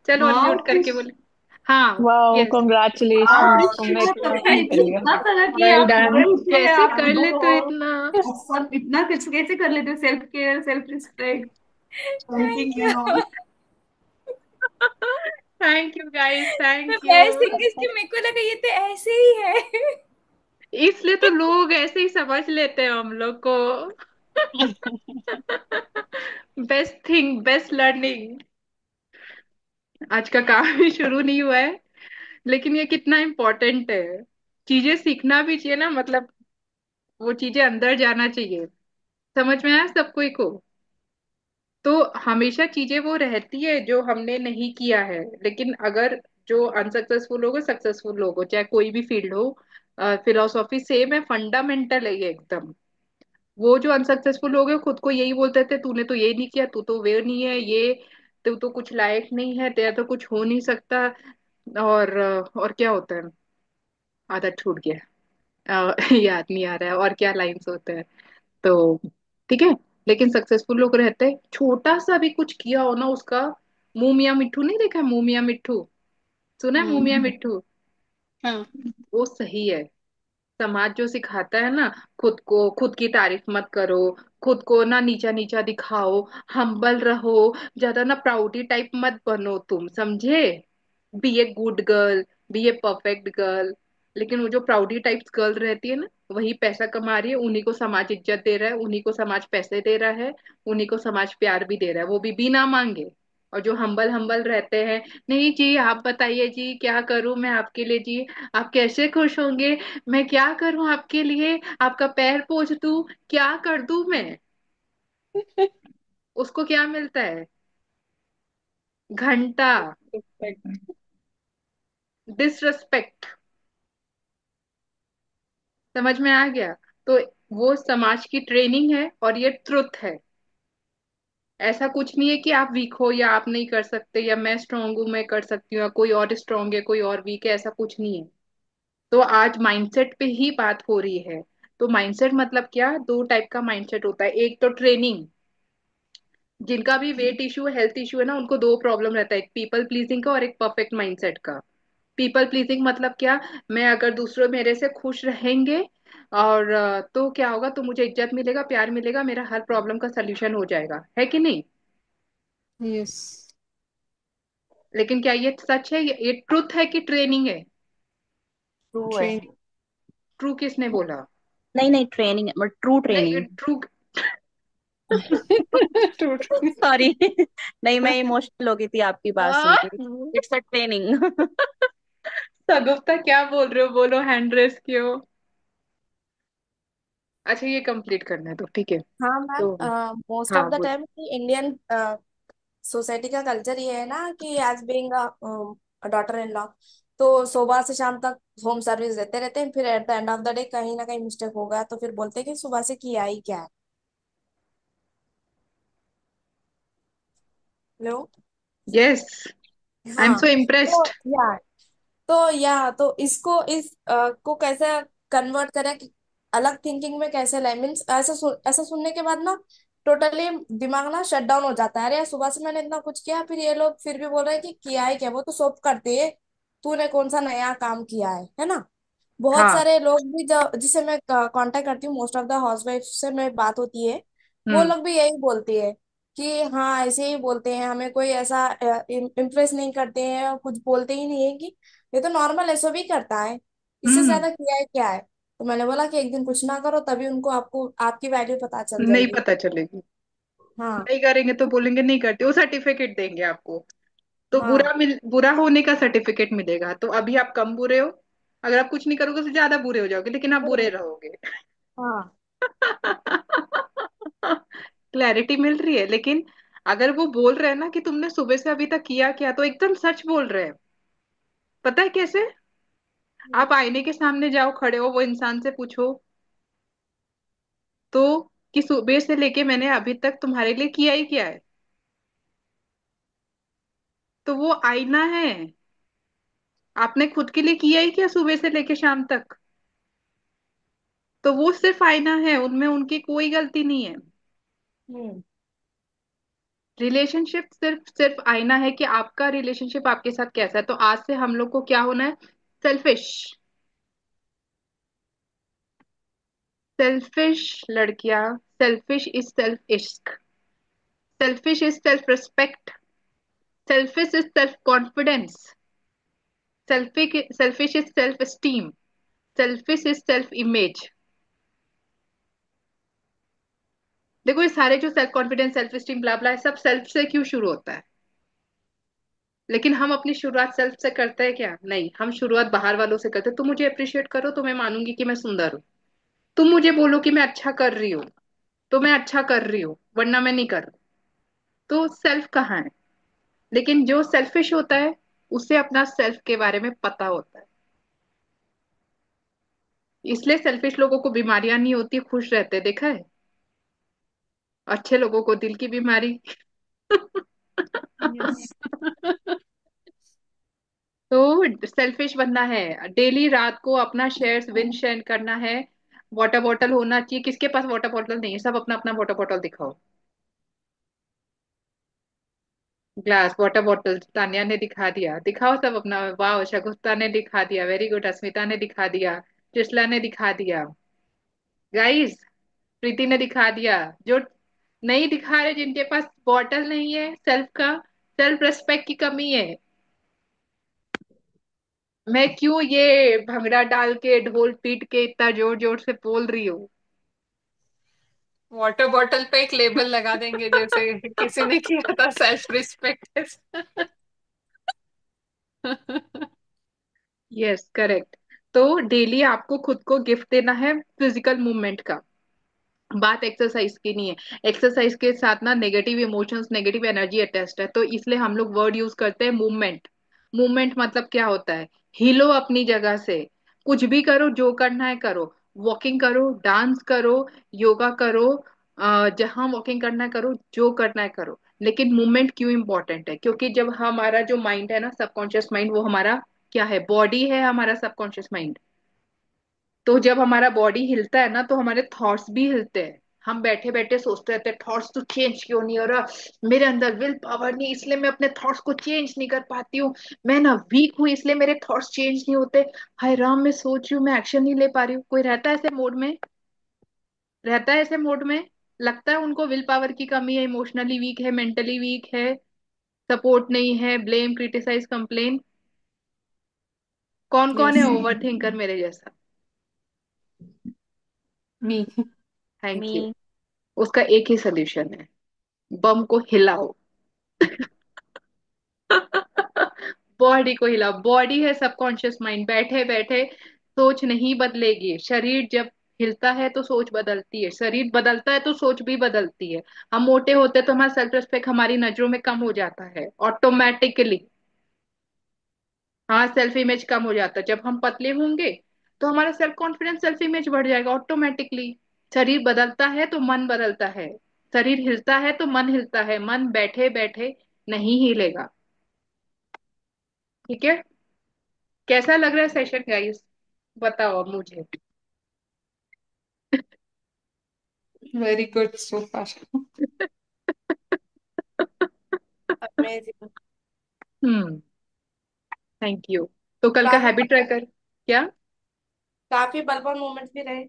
चलो वाह अनम्यूट करके कृष बोले। हाँ, वाह, यस। वाह कॉन्ग्रेचुलेशन, तुमने कृष्णा, इतना तुमने काम कर लिया। इतना सारा किया, वेल आप डन। सुबह उठे, कैसे आप कर इधर लेते हो हो। इतना। सब इतना कुछ कैसे कर लेते हो, self care, self respect, thank chanting you. And all. Thank you guys, the thank you. Best thing is कि मेरे को लगा ये तो ऐसे ही है। इसलिए तो लोग ऐसे ही समझ लेते हैं हम लोग को। Best thing, best learning. आज का काम ही शुरू नहीं हुआ है, लेकिन ये कितना इम्पोर्टेंट है। चीजें सीखना भी चाहिए ना, मतलब वो चीजें अंदर जाना चाहिए। समझ में आया सब कोई को? तो हमेशा चीजें वो रहती है जो हमने नहीं किया है, लेकिन अगर जो अनसक्सेसफुल लोग हो, सक्सेसफुल लोग हो, चाहे कोई भी फील्ड हो, फिलोसॉफी सेम है, फंडामेंटल है ये एकदम। वो जो अनसक्सेसफुल लोग हैं खुद को यही बोलते थे, तूने तो ये नहीं किया, तू तो वे नहीं है ये, तू तो कुछ लायक नहीं है, तेरा तो कुछ हो नहीं सकता। और क्या होता है, आदत छूट गया। याद नहीं आ रहा है और क्या लाइंस होते हैं। तो ठीक है, लेकिन सक्सेसफुल लोग रहते हैं, छोटा सा भी कुछ किया हो ना उसका, मुंह मियां मिट्ठू नहीं देखा है, मुंह मियां मिट्ठू, सुना है मुंह मियां हम्म। मिट्ठू? हाँ। वो सही है। समाज जो सिखाता है ना, खुद की तारीफ मत करो, खुद को ना नीचा नीचा दिखाओ, हम्बल रहो, ज्यादा ना प्राउडी टाइप मत बनो, तुम समझे? Be a good girl, be a perfect girl. लेकिन वो जो प्राउडी टाइप गर्ल रहती है ना, वही पैसा कमा रही है, उन्हीं को समाज इज्जत दे रहा है, उन्हीं को समाज पैसे दे रहा है, उन्हीं को समाज प्यार भी दे रहा है, वो भी बिना मांगे। और जो हम्बल हम्बल रहते हैं, नहीं जी आप बताइए जी क्या करूं मैं आपके लिए जी, आप कैसे खुश होंगे, मैं क्या करूं आपके लिए, आपका पैर पोंछ दूं, क्या कर दूं मैं, उसको क्या मिलता है? घंटा। डिसरेस्पेक्ट। समझ में आ गया? तो वो समाज की ट्रेनिंग है और ये ट्रुथ है। ऐसा कुछ नहीं है कि आप वीक हो या आप नहीं कर सकते, या मैं स्ट्रांग हूं मैं कर सकती हूँ, या कोई और स्ट्रांग है कोई और वीक है, ऐसा कुछ नहीं है। तो आज माइंडसेट पे ही बात हो रही है। तो माइंडसेट मतलब क्या, दो टाइप का माइंडसेट होता है, एक तो ट्रेनिंग, जिनका भी वेट इशू हेल्थ इशू है ना, उनको दो प्रॉब्लम रहता है, एक पीपल प्लीजिंग का और एक परफेक्ट माइंडसेट का। पीपल प्लीजिंग मतलब क्या, मैं अगर दूसरों मेरे से खुश रहेंगे और तो क्या होगा, तो मुझे इज्जत मिलेगा, प्यार मिलेगा, मेरा हर प्रॉब्लम का सोल्यूशन हो जाएगा, है कि नहीं? यस। लेकिन क्या ये सच है, ये ट्रुथ है कि ट्रेनिंग है? ट्रू है। ट्रेनिंग। ट्रू किसने बोला? नहीं नहीं, ट्रेनिंग बट ट्रू नहीं ट्रेनिंग। ट्रू। सॉरी। नहीं, मैं इमोशनल हो गई थी आपकी बात सुन के। It's a training. सगुफ्ता क्या बोल रहे हो, बोलो, हैंड रेस क्यों? अच्छा ये कंप्लीट करना है तो ठीक है। हाँ मैम, तो मोस्ट हाँ ऑफ द बोल। टाइम कि इंडियन सोसाइटी का कल्चर ये है ना कि as being daughter in law, तो सुबह से शाम तक होम सर्विस देते रहते हैं, फिर at the end of the day कहीं ना कहीं मिस्टेक होगा तो फिर बोलते हैं कि सुबह से किया ही क्या है। हेलो। यस, आई एम हाँ। सो तो इम्प्रेस्ड। तो इसको को कैसे कन्वर्ट करें कि अलग थिंकिंग में कैसे लाए, मीन्स ऐसा सुनने के बाद ना टोटली दिमाग ना शट डाउन हो जाता है। अरे यार, सुबह से मैंने इतना कुछ किया, फिर ये लोग फिर भी बोल रहे हैं कि किया है क्या, वो तो सब करते है, तूने कौन सा नया काम किया है ना। बहुत हाँ। सारे लोग भी जो जिसे मैं कांटेक्ट करती हूँ, मोस्ट ऑफ द हाउसवाइफ से मैं बात होती है, वो हम्म। लोग भी यही बोलती है कि हाँ ऐसे ही बोलते हैं, हमें कोई ऐसा इम्प्रेस नहीं करते हैं और कुछ बोलते ही नहीं है कि ये तो नॉर्मल ऐसा भी करता है, इससे हम्म। ज्यादा किया है क्या है। तो मैंने बोला कि एक दिन कुछ ना करो, तभी उनको आपको आपकी वैल्यू पता चल नहीं जाएगी। पता चलेगी। हाँ। नहीं करेंगे तो बोलेंगे नहीं करते, वो सर्टिफिकेट देंगे आपको। तो हाँ। बुरा होने का सर्टिफिकेट मिलेगा, तो अभी आप कम बुरे हो, अगर आप कुछ नहीं करोगे तो ज्यादा बुरे हो जाओगे, लेकिन आप बुरे रहोगे। हाँ। क्लैरिटी मिल रही है? लेकिन अगर वो बोल रहे हैं ना कि तुमने सुबह से अभी तक किया क्या, तो एकदम सच बोल रहे हैं। पता है कैसे? आप आईने के सामने जाओ, खड़े हो, वो इंसान से पूछो तो, कि सुबह से लेके मैंने अभी तक तुम्हारे लिए किया ही क्या है, तो वो आईना है। आपने खुद के लिए किया ही क्या सुबह से लेके शाम तक? तो वो सिर्फ आईना है, उनमें उनकी कोई गलती नहीं है। हम्म। रिलेशनशिप सिर्फ सिर्फ आईना है कि आपका रिलेशनशिप आपके साथ कैसा है। तो आज से हम लोग को क्या होना है? सेल्फिश। सेल्फिश लड़कियां, सेल्फिश इज सेल्फ इश्क, selfish is self respect, selfish is self confidence, selfish is self esteem, selfish is self image. देखो ये सारे जो सेल्फ कॉन्फिडेंस सेल्फ एस्टीम ब्ला ब्ला सब सेल्फ से क्यों शुरू होता है? लेकिन हम अपनी शुरुआत सेल्फ से करते हैं क्या? नहीं, हम शुरुआत बाहर वालों से करते हैं। तुम मुझे अप्रिशिएट करो तो मैं मानूंगी कि मैं सुंदर हूँ, तुम मुझे बोलो कि मैं अच्छा कर रही हूँ तो मैं अच्छा कर रही हूँ, वरना मैं नहीं कर रही। तो सेल्फ कहाँ है? लेकिन जो सेल्फिश होता है, उसे अपना सेल्फ के बारे में पता होता है, इसलिए सेल्फिश लोगों को बीमारियां नहीं होती, खुश रहते, देखा है? अच्छे लोगों को दिल की बीमारी। यस। तो सेल्फिश बनना है, डेली रात को अपना शेयर्स विन शेयर करना है। वाटर बॉटल होना चाहिए, किसके पास वाटर बॉटल नहीं है, सब अपना अपना वाटर बॉटल दिखाओ। ग्लास वाटर बॉटल तान्या ने दिखा दिया, दिखाओ सब अपना। वाह, शगुफ्ता ने दिखा दिया, वेरी गुड। अस्मिता ने दिखा दिया, त्रिशला ने दिखा दिया, गाइस प्रीति ने दिखा दिया। जो नहीं दिखा रहे, जिनके पास बॉटल नहीं है, सेल्फ का सेल्फ रेस्पेक्ट की कमी है। मैं क्यों ये भंगड़ा डाल के ढोल पीट के इतना जोर जोर से बोल रही हूँ? वाटर बॉटल पे एक लेबल लगा देंगे, जैसे किसी ने किया था, सेल्फ रिस्पेक्ट। Yes, correct. तो डेली आपको खुद को गिफ्ट देना है फिजिकल मूवमेंट का। बात एक्सरसाइज की नहीं है, एक्सरसाइज के साथ ना negative emotions, negative energy attached है, तो इसलिए हम लोग वर्ड यूज करते हैं मूवमेंट। मूवमेंट मतलब क्या होता है? हिलो अपनी जगह से, कुछ भी करो, जो करना है करो। वॉकिंग करो, डांस करो, योगा करो, जहां वॉकिंग करना है करो, जो करना है करो। लेकिन मूवमेंट क्यों इंपॉर्टेंट है? क्योंकि जब हमारा जो माइंड है ना, सबकॉन्शियस माइंड, वो हमारा क्या है? बॉडी है हमारा सबकॉन्शियस माइंड। तो जब हमारा बॉडी हिलता है ना, तो हमारे थॉट्स भी हिलते हैं। हम बैठे बैठे सोचते रहते हैं, थॉट्स तो चेंज क्यों नहीं हो रहा, मेरे अंदर विल पावर नहीं, इसलिए मैं अपने थॉट्स को चेंज नहीं कर पाती हूँ। मैं ना वीक हूँ, इसलिए मेरे थॉट्स चेंज नहीं होते। हाय राम, मैं सोच रही हूँ, मैं एक्शन नहीं ले पा रही हूँ। कोई रहता है ऐसे मोड में? रहता है ऐसे मोड में? लगता है उनको विल पावर की कमी है, इमोशनली वीक है, मेंटली वीक है, सपोर्ट नहीं है, ब्लेम, क्रिटिसाइज, कंप्लेन। कौन कौन है यस। ओवर थिंकर मेरे जैसा? मी। Thank you. मी। उसका एक ही सोल्यूशन है, बम को हिलाओ। बॉडी को हिलाओ। बॉडी है सबकॉन्शियस माइंड, बैठे बैठे सोच नहीं बदलेगी। शरीर जब हिलता है तो सोच बदलती है, शरीर बदलता है तो सोच भी बदलती है। हम मोटे होते हैं तो हमारा सेल्फ रिस्पेक्ट हमारी नजरों में कम हो जाता है ऑटोमेटिकली। हाँ, सेल्फ इमेज कम हो जाता है। जब हम पतले होंगे तो हमारा सेल्फ कॉन्फिडेंस, सेल्फ इमेज बढ़ जाएगा ऑटोमेटिकली। शरीर बदलता है तो मन बदलता है, शरीर हिलता है तो मन हिलता है, मन बैठे बैठे नहीं हिलेगा। ठीक है? कैसा लग रहा है सेशन गाइस? बताओ अब मुझे। Very good so far. Amazing. Hmm. Thank you. तो कल का काफी हैबिट ट्रैकर क्या? काफी बलवान मोमेंट्स भी रहे।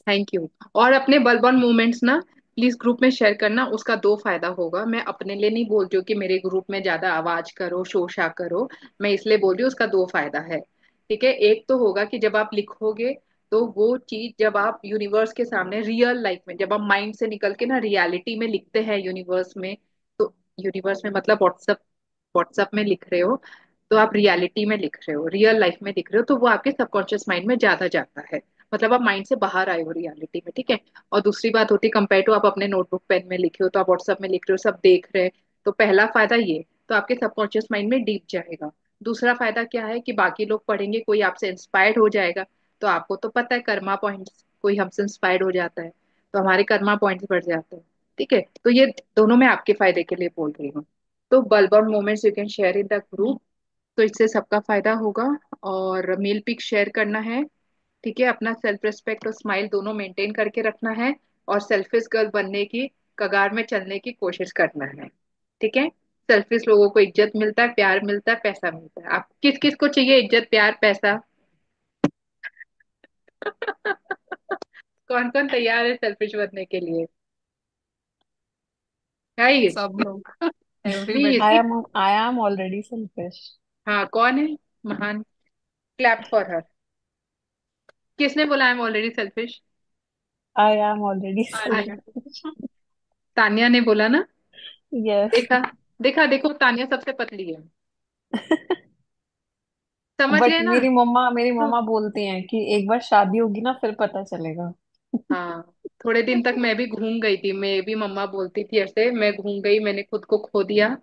Thank you. और अपने बलबॉन मोमेंट्स ना प्लीज ग्रुप में शेयर करना। उसका दो फायदा होगा, मैं अपने लिए नहीं बोल रही हूँ कि मेरे ग्रुप में ज्यादा आवाज करो, शोशा करो। मैं इसलिए बोल रही हूँ, उसका दो फायदा है। ठीक है, एक तो होगा कि जब आप लिखोगे, तो वो चीज जब आप यूनिवर्स के सामने रियल लाइफ में, जब आप माइंड से निकल के ना रियलिटी में लिखते हैं यूनिवर्स में, तो यूनिवर्स में मतलब व्हाट्सएप, व्हाट्सएप में लिख रहे हो, तो आप रियलिटी में लिख रहे हो, रियल लाइफ में लिख रहे हो, तो वो आपके सबकॉन्शियस माइंड में ज्यादा जाता है। मतलब आप माइंड से बाहर आए हो रियलिटी में। ठीक है? और दूसरी बात होती है, कंपेयर टू आप अपने नोटबुक पेन में लिखे हो, तो आप व्हाट्सएप में लिख रहे हो, सब देख रहे हैं। तो पहला फायदा ये, तो आपके सबकॉन्शियस माइंड में डीप जाएगा। दूसरा फायदा क्या है कि बाकी लोग पढ़ेंगे, कोई आपसे इंस्पायर्ड हो जाएगा। तो आपको तो पता है कर्मा पॉइंट्स, कोई हमसे इंस्पायर्ड हो जाता है तो हमारे कर्मा पॉइंट्स बढ़ जाते हैं। ठीक है? तो ये दोनों मैं आपके फायदे के लिए बोल रही हूँ। तो bulb moments you can share in the group, तो इससे सबका फायदा होगा। और मेल पिक शेयर करना है। ठीक है? अपना सेल्फ रिस्पेक्ट और स्माइल दोनों मेंटेन करके रखना है, और सेल्फिश गर्ल बनने की कगार में चलने की कोशिश करना है। ठीक है? सेल्फिश लोगों को इज्जत मिलता है, प्यार मिलता है, पैसा मिलता है। आप किस किस को चाहिए इज्जत, प्यार, पैसा? कौन कौन तैयार है सेल्फिश बनने के लिए? गाइस सब लोग। Please. Everybody. I am already selfish. हाँ, कौन है महान? Clap for her. किसने बोला I am already selfish? I am already Alia. Selfish. Tania ने बोला ना? यस। देखा? देखा, देखो तानिया सबसे पतली है। समझ बट गए ना? मेरी मम्मा बोलती हैं कि एक बार शादी होगी ना फिर पता चलेगा। हाँ, थोड़े दिन तक मैं भी घूम गई थी, मैं भी मम्मा बोलती थी ऐसे, मैं घूम गई, मैंने खुद को खो दिया।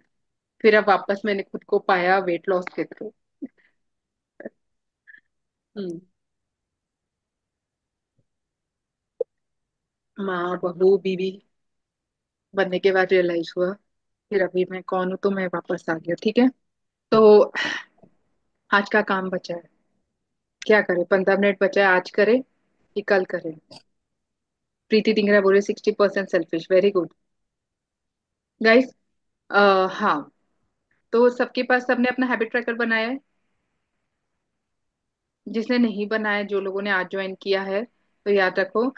फिर अब वापस मैंने खुद को पाया वेट लॉस के थ्रू। हम्म। माँ, बहू, बीवी बनने के बाद रियलाइज हुआ फिर अभी मैं कौन हूँ, तो मैं वापस आ गया, ठीक है। तो आज का काम बचा है, क्या करें? 15 मिनट बचा है, आज करें कि कल करें? प्रीति तिंगरा बोले 60% सेल्फिश, वेरी गुड गाइस। हाँ, तो सबके पास, सबने अपना हैबिट ट्रैकर बनाया है? जिसने नहीं बनाया, जो लोगों ने आज ज्वाइन किया है, तो याद रखो,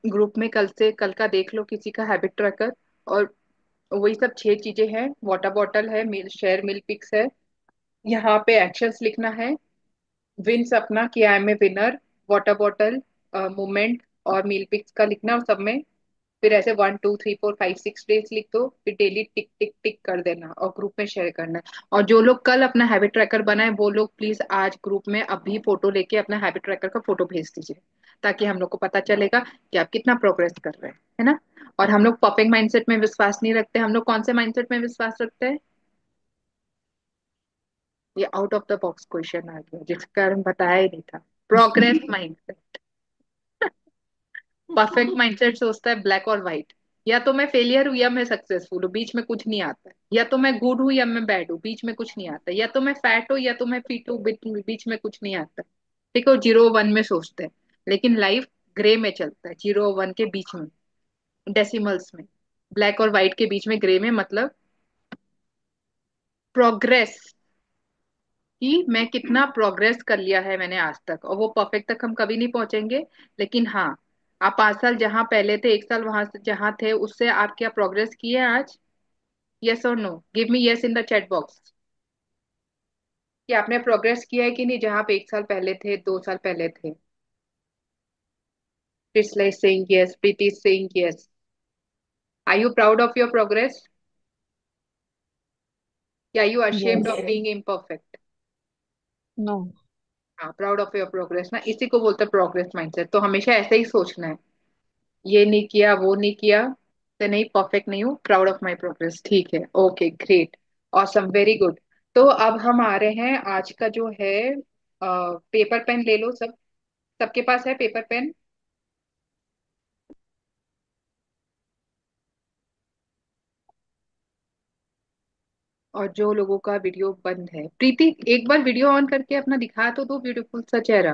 ग्रुप में कल से, कल का देख लो किसी का हैबिट ट्रैकर। और वही सब 6 चीजें हैं, वाटर बॉटल है, मिल शेयर मिल पिक्स है, यहाँ पे एक्शंस लिखना है, विंस अपना कि I am a winner, water bottle, movement और मील पिक्स का लिखना, और सब में फिर ऐसे 1 2 3 4 5 6 डेज लिख दो, फिर डेली टिक टिक टिक कर देना और ग्रुप में शेयर करना है। और जो लोग कल अपना हैबिट ट्रैकर बनाए, वो लोग प्लीज आज ग्रुप में अभी फोटो लेके अपना हैबिट ट्रैकर का फोटो भेज दीजिए, ताकि हम लोग को पता चलेगा कि आप कितना प्रोग्रेस कर रहे हैं, है ना। और हम लोग परफेक्ट माइंडसेट में विश्वास नहीं रखते, हम लोग कौन से माइंडसेट में विश्वास रखते हैं? ये out of the box question आ गया, जिसका कारण बताया ही नहीं था। Progress mindset. परफेक्ट माइंडसेट सोचता है ब्लैक और व्हाइट, या तो मैं फेलियर हूं या मैं सक्सेसफुल हूँ, बीच में कुछ नहीं आता है। या तो मैं गुड हूँ या मैं बैड हूँ, बीच में कुछ नहीं आता है। या तो मैं फैट हूँ या तो मैं फिट हूँ, बीच में कुछ नहीं आता है। ठीक है, 0 1 में सोचते हैं, लेकिन लाइफ ग्रे में चलता है, 0 1 के बीच में, डेसिमल्स में, ब्लैक और व्हाइट के बीच में, ग्रे में, मतलब प्रोग्रेस, कि मैं कितना प्रोग्रेस कर लिया है मैंने आज तक। और वो परफेक्ट तक हम कभी नहीं पहुंचेंगे, लेकिन हाँ, आप 5 साल जहां पहले थे, 1 साल वहां से जहां थे, उससे आप क्या प्रोग्रेस किए आज? यस और no, give me yes in the chat box, कि आपने प्रोग्रेस किया है कि नहीं, जहां आप 1 साल पहले थे, 2 साल पहले थे। Priscilla is saying yes, Preeti is saying yes. Are you proud of your progress? Are you ashamed yes. of being imperfect? No. हाँ, प्राउड ऑफ योर प्रोग्रेस ना, इसी को बोलते हैं प्रोग्रेस माइंडसेट। तो हमेशा ऐसे ही सोचना है, ये नहीं किया, वो नहीं किया, तो नहीं, परफेक्ट नहीं हूँ, प्राउड ऑफ माई प्रोग्रेस। ठीक है, okay, great, awesome, very good. तो अब हम आ रहे हैं आज का जो है, पेपर पेन ले लो सब, सबके पास है पेपर पेन? और जो लोगों का वीडियो बंद है, प्रीति एक बार वीडियो ऑन करके अपना दिखा तो दो ब्यूटीफुल सा चेहरा।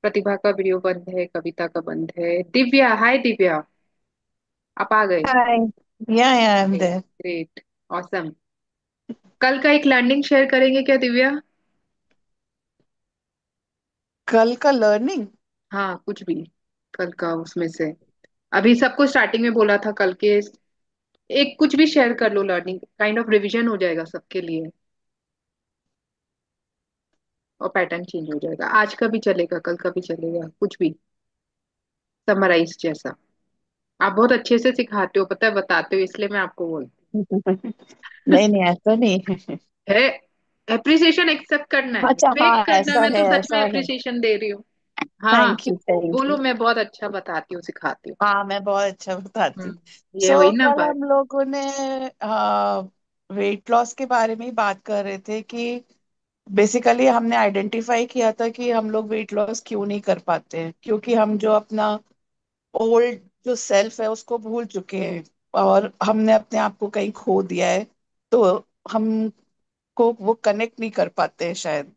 प्रतिभा का वीडियो बंद है, कविता का बंद है, दिव्या, हाय दिव्या, आप आ गए? Hi. Yeah, I'm there. Great, awesome. कल का एक लर्निंग शेयर करेंगे क्या दिव्या? कल का लर्निंग। हाँ, कुछ भी कल का उसमें से, अभी सबको स्टार्टिंग में बोला था कल के, एक कुछ भी शेयर कर लो, लर्निंग काइंड ऑफ रिवीजन हो जाएगा सबके लिए, और पैटर्न चेंज हो जाएगा। आज का भी चलेगा, कल का भी चलेगा, कुछ भी समराइज जैसा। आप बहुत अच्छे से सिखाते हो, पता है, बताते हो, इसलिए मैं आपको बोलती नहीं नहीं, ऐसा नहीं है। है। एप्रिसिएशन एक्सेप्ट करना है, अच्छा, फेक हाँ, करना है, ऐसा मैं है, तो सच में ऐसा है। एप्रिसिएशन दे रही हूँ। हाँ, थैंक यू, थैंक बोलो, यू। मैं बहुत अच्छा बताती हूँ, सिखाती हूँ। हाँ, मैं बहुत अच्छा बताती हूँ। ये सो वही ना कल बात। हम लोगों ने वेट लॉस के बारे में ही बात कर रहे थे कि बेसिकली हमने आइडेंटिफाई किया था कि हम लोग वेट लॉस क्यों नहीं कर पाते हैं, क्योंकि हम जो अपना ओल्ड जो सेल्फ है उसको भूल चुके हैं, और हमने अपने आप को कहीं खो दिया है। तो हमको वो कनेक्ट नहीं कर पाते हैं शायद,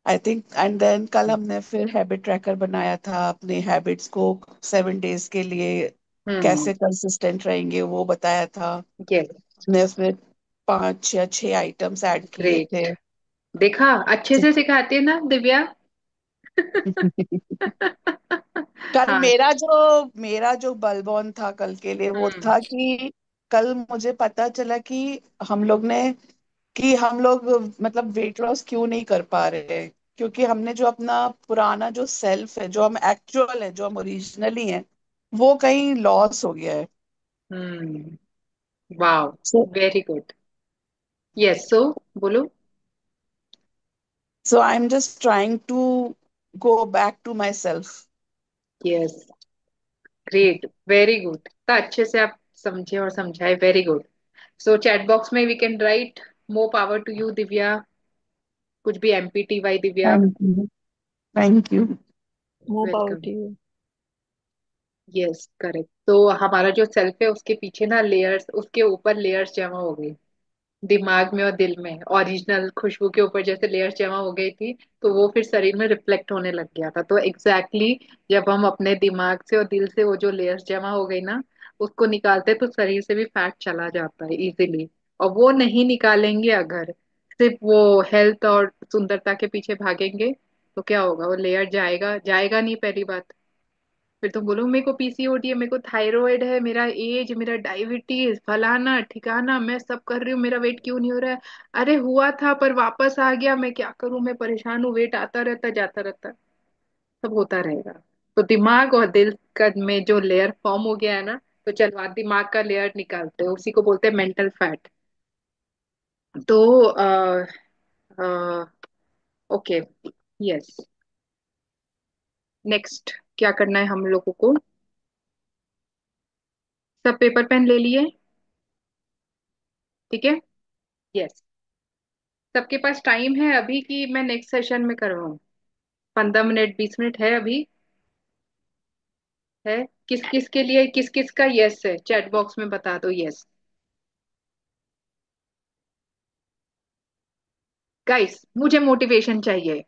आई थिंक। एंड देन कल हमने फिर हैबिट ट्रैकर बनाया था, अपने हैबिट्स को 7 डेज के लिए हम्म। कैसे कंसिस्टेंट रहेंगे वो बताया था। यस। हमने उसमें 5 या 6 आइटम्स ऐड किए थे। ग्रेट, देखा, अच्छे से सिखाती है ना दिव्या। कल हाँ। मेरा जो बलबॉन था कल के लिए वो हम्म। था कि कल मुझे पता चला कि हम लोग ने हम लोग मतलब वेट लॉस क्यों नहीं कर पा रहे हैं, क्योंकि हमने जो अपना पुराना जो सेल्फ है, जो हम एक्चुअल है, जो हम ओरिजिनली हैं, वो कहीं लॉस हो गया है। Hmm. Wow, so very good. Yes, so बोलो। So I am just trying to go back to my self. Yes, great, very good, तो अच्छे से आप समझे और समझाए, very good. So chat box में we can write more power to you Divya, कुछ भी, MPTY Divya. Thank you, thank you. More power welcome. To you. Yes correct. तो हमारा जो सेल्फ है उसके पीछे ना लेयर्स, उसके ऊपर लेयर्स जमा हो गई, दिमाग में और दिल में ओरिजिनल खुशबू के ऊपर जैसे लेयर्स जमा हो गई थी, तो वो फिर शरीर में रिफ्लेक्ट होने लग गया था। तो एग्जैक्टली exactly, जब हम अपने दिमाग से और दिल से वो जो लेयर्स जमा हो गई ना, उसको निकालते तो शरीर से भी फैट चला जाता है इजीली। और वो नहीं निकालेंगे अगर, सिर्फ वो हेल्थ और सुंदरता के पीछे भागेंगे, तो क्या होगा, वो लेयर जाएगा जाएगा नहीं पहली बात। फिर तुम बोलो मेरे को पीसीओडी है, मेरे को थायराइड है, मेरा एज, मेरा डायबिटीज, फलाना ठिकाना, मैं सब कर रही हूँ, मेरा वेट क्यों नहीं हो रहा है। अरे हुआ था पर वापस आ गया, मैं क्या करूं, मैं परेशान हूँ, वेट आता रहता जाता रहता, सब होता रहेगा। तो दिमाग और दिल का में जो लेयर फॉर्म हो गया है ना, तो चलो आज दिमाग का लेयर निकालते हैं, उसी को बोलते हैं मेंटल फैट। तो ओके, यस, नेक्स्ट क्या करना है हम लोगों को। सब पेपर पेन ले लिए, ठीक है। यस, सबके पास टाइम है अभी कि मैं नेक्स्ट सेशन में करवाऊँ? 15 मिनट 20 मिनट है अभी? है? किस किस के लिए, किस किस का यस है, चैट बॉक्स में बता दो यस। गाइस मुझे मोटिवेशन चाहिए।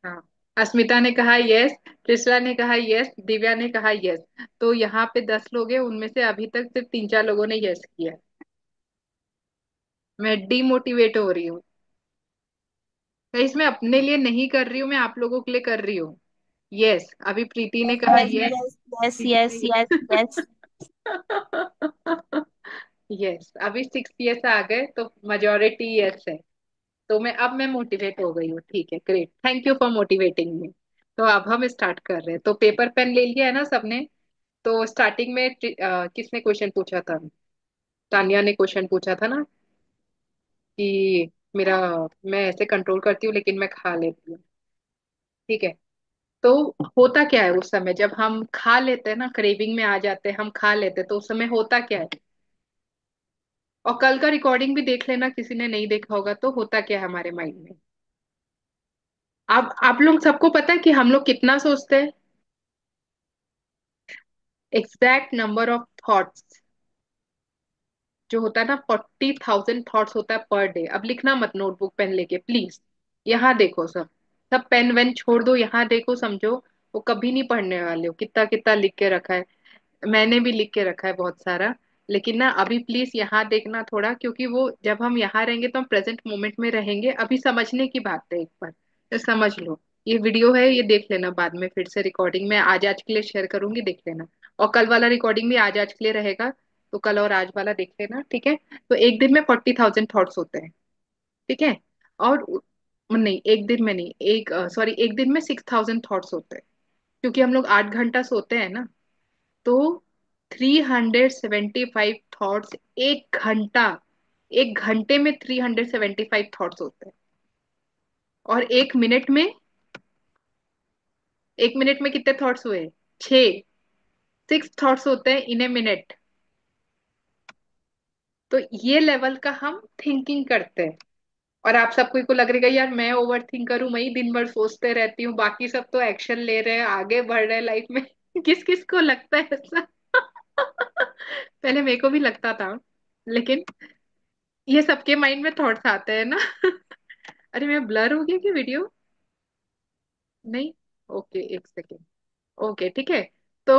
हाँ, अस्मिता ने कहा यस, त्रिशला ने कहा यस, दिव्या ने कहा यस। तो यहाँ पे 10 लोग हैं, उनमें से अभी तक सिर्फ 3 4 लोगों ने यस किया है। मैं डीमोटिवेट हो रही हूँ। गाइस मैं अपने लिए नहीं कर रही हूँ, मैं आप लोगों के लिए कर रही हूँ। यस, अभी प्रीति ने कहा यस यस। यस यस प्रीति यस ने यस यस। यस, अभी 6 यस आ गए तो मेजोरिटी यस है। तो मैं मोटिवेट हो गई हूँ, ठीक है, great, thank you for motivating me. तो अब हम स्टार्ट कर रहे हैं, तो पेपर पेन ले लिया है ना सबने। तो स्टार्टिंग में किसने क्वेश्चन पूछा था? तानिया ने क्वेश्चन पूछा था ना कि मेरा, मैं ऐसे कंट्रोल करती हूँ लेकिन मैं खा लेती हूँ, ठीक है। तो होता क्या है उस समय जब हम खा लेते हैं ना, क्रेविंग में आ जाते हैं, हम खा लेते हैं, तो उस समय होता क्या है। और कल का रिकॉर्डिंग भी देख लेना, किसी ने नहीं देखा होगा, तो होता क्या है हमारे माइंड में। अब आप लोग सबको पता है कि हम लोग कितना सोचते हैं, एग्जैक्ट नंबर ऑफ थॉट्स जो होता है ना, 40,000 थॉट्स होता है पर डे। अब लिखना मत नोटबुक पेन लेके प्लीज, यहाँ देखो सब, सब पेन वेन छोड़ दो, यहाँ देखो समझो। वो कभी नहीं पढ़ने वाले हो, कितना कितना लिख के रखा है, मैंने भी लिख के रखा है बहुत सारा। लेकिन ना अभी प्लीज यहाँ देखना थोड़ा, क्योंकि वो जब हम यहाँ रहेंगे तो हम प्रेजेंट मोमेंट में रहेंगे। अभी समझने की बात है, एक बार तो समझ लो। ये वीडियो है, ये देख लेना, बाद में फिर से रिकॉर्डिंग में आज आज के लिए शेयर करूंगी, देख लेना। और कल वाला रिकॉर्डिंग भी आज आज के लिए रहेगा, तो कल और आज वाला देख लेना, ठीक है। तो एक दिन में 40,000 थॉट्स होते हैं, ठीक है। और नहीं, एक दिन में नहीं, एक सॉरी, एक दिन में 6,000 थॉट्स होते हैं, क्योंकि हम लोग 8 घंटा सोते हैं ना। तो 375 थॉट्स एक घंटा, एक घंटे में 375 थॉट्स होते हैं। और एक मिनट में कितने थॉट्स हुए? 6, 6 थॉट्स होते हैं इन ए मिनट। तो ये लेवल का हम थिंकिंग करते हैं। और आप सबको को लग रहेगा यार मैं ओवर थिंक करूं, मैं ही दिन भर सोचते रहती हूँ, बाकी सब तो एक्शन ले रहे हैं, आगे बढ़ रहे हैं लाइफ में। किस किस को लगता है ऐसा? पहले मेरे को भी लगता था, लेकिन ये सबके माइंड में थॉट्स आते हैं ना। अरे मैं ब्लर हो गया क्या वीडियो? नहीं, ओके एक सेकेंड, ओके ठीक है। तो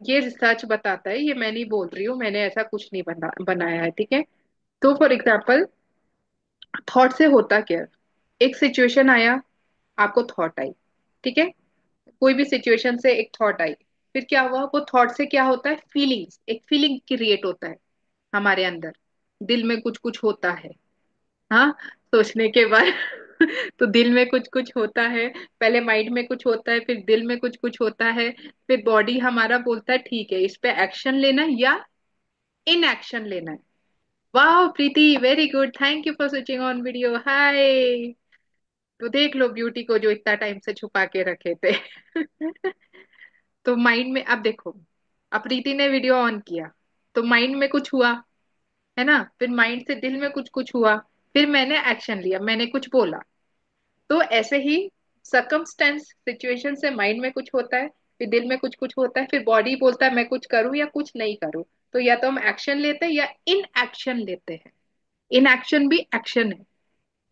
ये रिसर्च बताता है, ये मैं नहीं बोल रही हूँ, मैंने ऐसा कुछ नहीं बनाया है, ठीक है। तो फॉर एग्जाम्पल, थॉट से होता क्या है? एक सिचुएशन आया, आपको थॉट आई, ठीक है। कोई भी सिचुएशन से एक थॉट आई, फिर क्या हुआ, वो थॉट से क्या होता है, फीलिंग्स, एक फीलिंग क्रिएट होता है हमारे अंदर, दिल में कुछ कुछ होता है। हाँ, सोचने के बाद तो दिल में कुछ कुछ होता है, पहले माइंड में कुछ होता है, फिर दिल में कुछ कुछ होता है, फिर बॉडी हमारा बोलता है ठीक है इस पे एक्शन लेना है या इन एक्शन लेना है। वाह Preeti, very good, thank you for switching on video, hi. तो देख लो ब्यूटी को जो इतना टाइम से छुपा के रखे थे। तो माइंड में अब देखो, अब प्रीति ने वीडियो ऑन किया, तो माइंड में कुछ हुआ, है ना, फिर माइंड से दिल में कुछ कुछ हुआ, फिर मैंने एक्शन लिया, मैंने कुछ बोला, तो ऐसे ही सकमस्टेंस सिचुएशन से माइंड में कुछ होता है, फिर दिल में कुछ कुछ होता है, फिर बॉडी बोलता है मैं कुछ करूं या कुछ नहीं करूं। तो या तो हम एक्शन लेते हैं या इन एक्शन लेते हैं। इन एक्शन भी एक्शन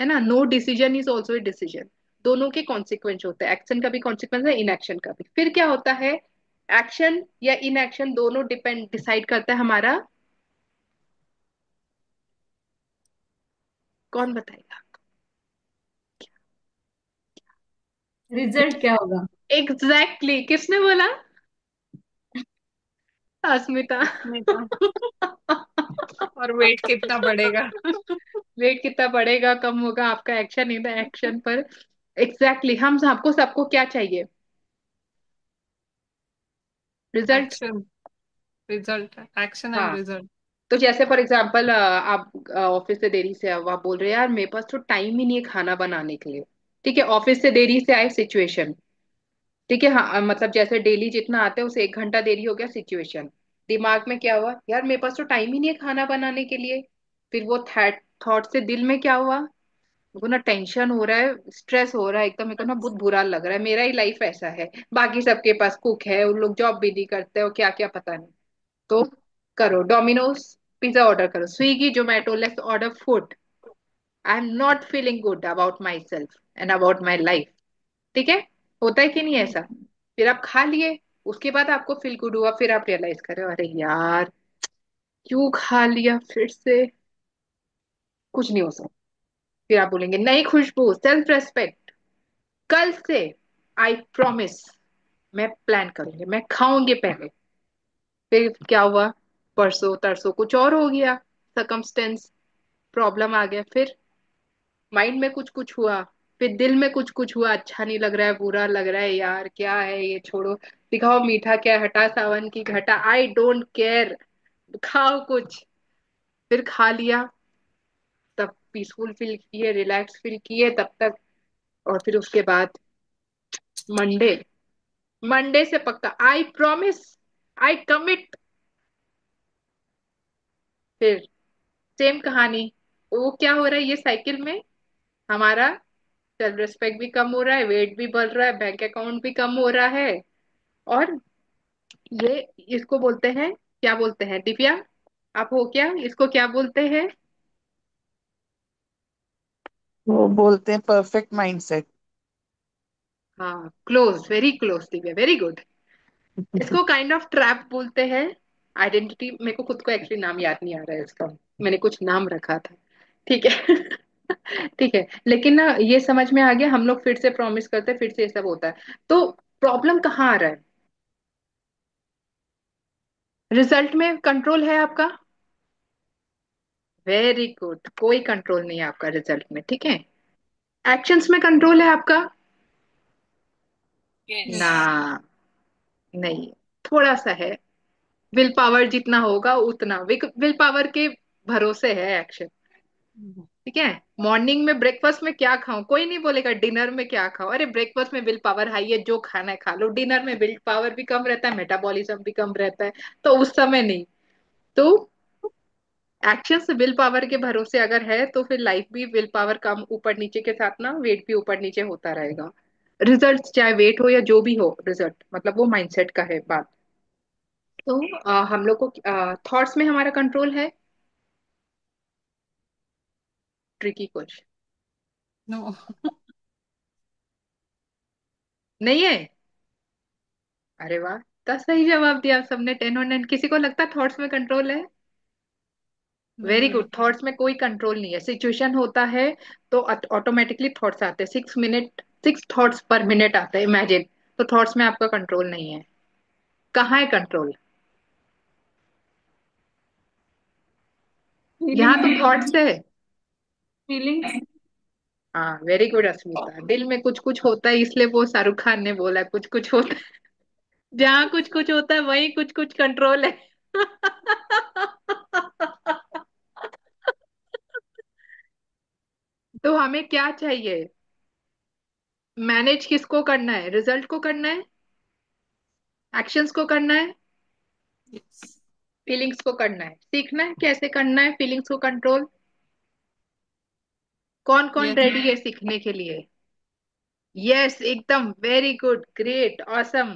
है ना। No decision is also a decision. दोनों के कॉन्सिक्वेंस होते हैं, एक्शन का भी कॉन्सिक्वेंस है, इन एक्शन का भी। फिर क्या होता है, एक्शन या इन एक्शन दोनों डिपेंड डिसाइड करता है हमारा, कौन बताएगा? रिजल्ट क्या होगा? Exactly exactly. किसने बोला? अस्मिता। अस्मिता। और वेट कितना बढ़ेगा? वेट कितना बढ़ेगा कम होगा आपका एक्शन इन एक्शन पर। Exactly exactly. हम सबको सबको क्या चाहिए? Result. Action, result, action and हाँ। रिजल्ट। तो जैसे फॉर एग्जांपल आप ऑफिस से देरी से आओ, आप बोल रहे हैं यार मेरे पास तो टाइम ही नहीं है खाना बनाने के लिए। ठीक है, ऑफिस से देरी से आए, सिचुएशन। ठीक है, हाँ, मतलब जैसे डेली जितना आते हैं उसे 1 घंटा देरी हो गया, सिचुएशन। दिमाग में क्या हुआ, यार मेरे पास तो टाइम ही नहीं है खाना बनाने के लिए। फिर वो थॉट से दिल में क्या हुआ, मेरे को ना टेंशन हो रहा है, स्ट्रेस हो रहा है एकदम, मेरे को ना बहुत बुरा लग रहा है, मेरा ही लाइफ ऐसा है, बाकी सबके पास कुक है, उन लोग जॉब भी नहीं करते और क्या क्या पता नहीं। तो करो डोमिनोज पिज्जा ऑर्डर करो, Swiggy Zomato, let's order food. I am not feeling good about my self and about my life. ठीक है, होता है कि नहीं ऐसा? फिर आप खा लिए, उसके बाद आपको फील गुड हुआ, फिर आप रियलाइज करें अरे यार क्यों खा लिया फिर से, कुछ नहीं हो सकता। फिर आप बोलेंगे नई खुशबू, सेल्फ रेस्पेक्ट, कल से आई प्रॉमिस मैं प्लान करूंगी, मैं खाऊंगी पहले। फिर क्या हुआ, परसों तरसों कुछ और हो गया, सकमस्टेंस, प्रॉब्लम आ गया, फिर माइंड में कुछ कुछ हुआ, फिर दिल में कुछ कुछ हुआ, अच्छा नहीं लग रहा है, बुरा लग रहा है, यार क्या है ये, छोड़ो, दिखाओ मीठा क्या है, हटा सावन की घटा, आई डोंट केयर, खाओ कुछ। फिर खा लिया, तब पीसफुल फील किए, रिलैक्स फील किए तब तक। और फिर उसके बाद मंडे, मंडे से पक्का आई प्रॉमिस, आई कमिट। फिर सेम कहानी, वो क्या हो रहा है ये साइकिल में, हमारा सेल्फ रिस्पेक्ट भी कम हो रहा है, वेट भी बढ़ रहा है, बैंक अकाउंट भी कम हो रहा है। और ये, इसको बोलते हैं, क्या बोलते हैं दिव्या, आप हो क्या, इसको क्या बोलते हैं? वो बोलते हैं परफेक्ट माइंडसेट। हाँ, close, very close Divya, very good. इसको काइंड ऑफ ट्रैप बोलते हैं। आइडेंटिटी, मेरे को खुद को एक्चुअली नाम याद नहीं आ रहा है इसका, मैंने कुछ नाम रखा था। ठीक है। ठीक है, लेकिन ना ये समझ में आ गया, हम लोग फिर से प्रॉमिस करते हैं, फिर से ये सब होता है। तो प्रॉब्लम कहाँ आ रहा है, रिजल्ट में कंट्रोल है आपका? वेरी गुड, कोई कंट्रोल नहीं है आपका रिजल्ट में। ठीक है, एक्शंस में कंट्रोल है आपका? यस। ना, नहीं, थोड़ा सा है। विल पावर जितना होगा उतना, विल पावर के भरोसे है एक्शन। ठीक है, मॉर्निंग में ब्रेकफास्ट में क्या खाऊं, कोई नहीं बोलेगा डिनर में क्या खाओ, अरे ब्रेकफास्ट में विल पावर हाई है, जो खाना है खा लो, डिनर में विल पावर भी कम रहता है, मेटाबॉलिज्म भी कम रहता है, तो उस समय नहीं। तो एक्शन से विल पावर के भरोसे अगर है तो फिर लाइफ भी विल पावर कम ऊपर नीचे के साथ ना, वेट भी ऊपर नीचे होता रहेगा। रिजल्ट चाहे वेट हो या जो भी हो, रिजल्ट मतलब वो माइंडसेट का है बात। तो हम लोग को थॉट्स में हमारा कंट्रोल है, ट्रिकी कुछ नो। नहीं है। अरे वाह, तो सही जवाब दिया सबने, 10 और 9। किसी को लगता है थॉट्स में कंट्रोल है? वेरी नहीं। गुड, थॉट्स में कोई कंट्रोल नहीं है, सिचुएशन होता है तो ऑटोमेटिकली थॉट्स आते हैं, 6 मिनट 6 थॉट्स पर मिनट आते हैं, इमेजिन। तो थॉट्स में आपका कंट्रोल नहीं है, कहाँ है कंट्रोल? यहाँ तो फीलिंग, थॉट्स है। फीलिंग्स। हाँ, वेरी गुड अस्मिता, दिल में कुछ कुछ होता है, इसलिए वो शाहरुख खान ने बोला कुछ कुछ होता है। जहाँ कुछ कुछ होता है वहीं कुछ कुछ कंट्रोल है। तो हमें क्या चाहिए, मैनेज किसको करना है, रिजल्ट को करना है, एक्शंस को करना है, यस। फीलिंग्स को करना है, सीखना है कैसे करना है फीलिंग्स को कंट्रोल। कौन कौन यस। रेडी है सीखने के लिए? यस, एकदम very good, great, awesome.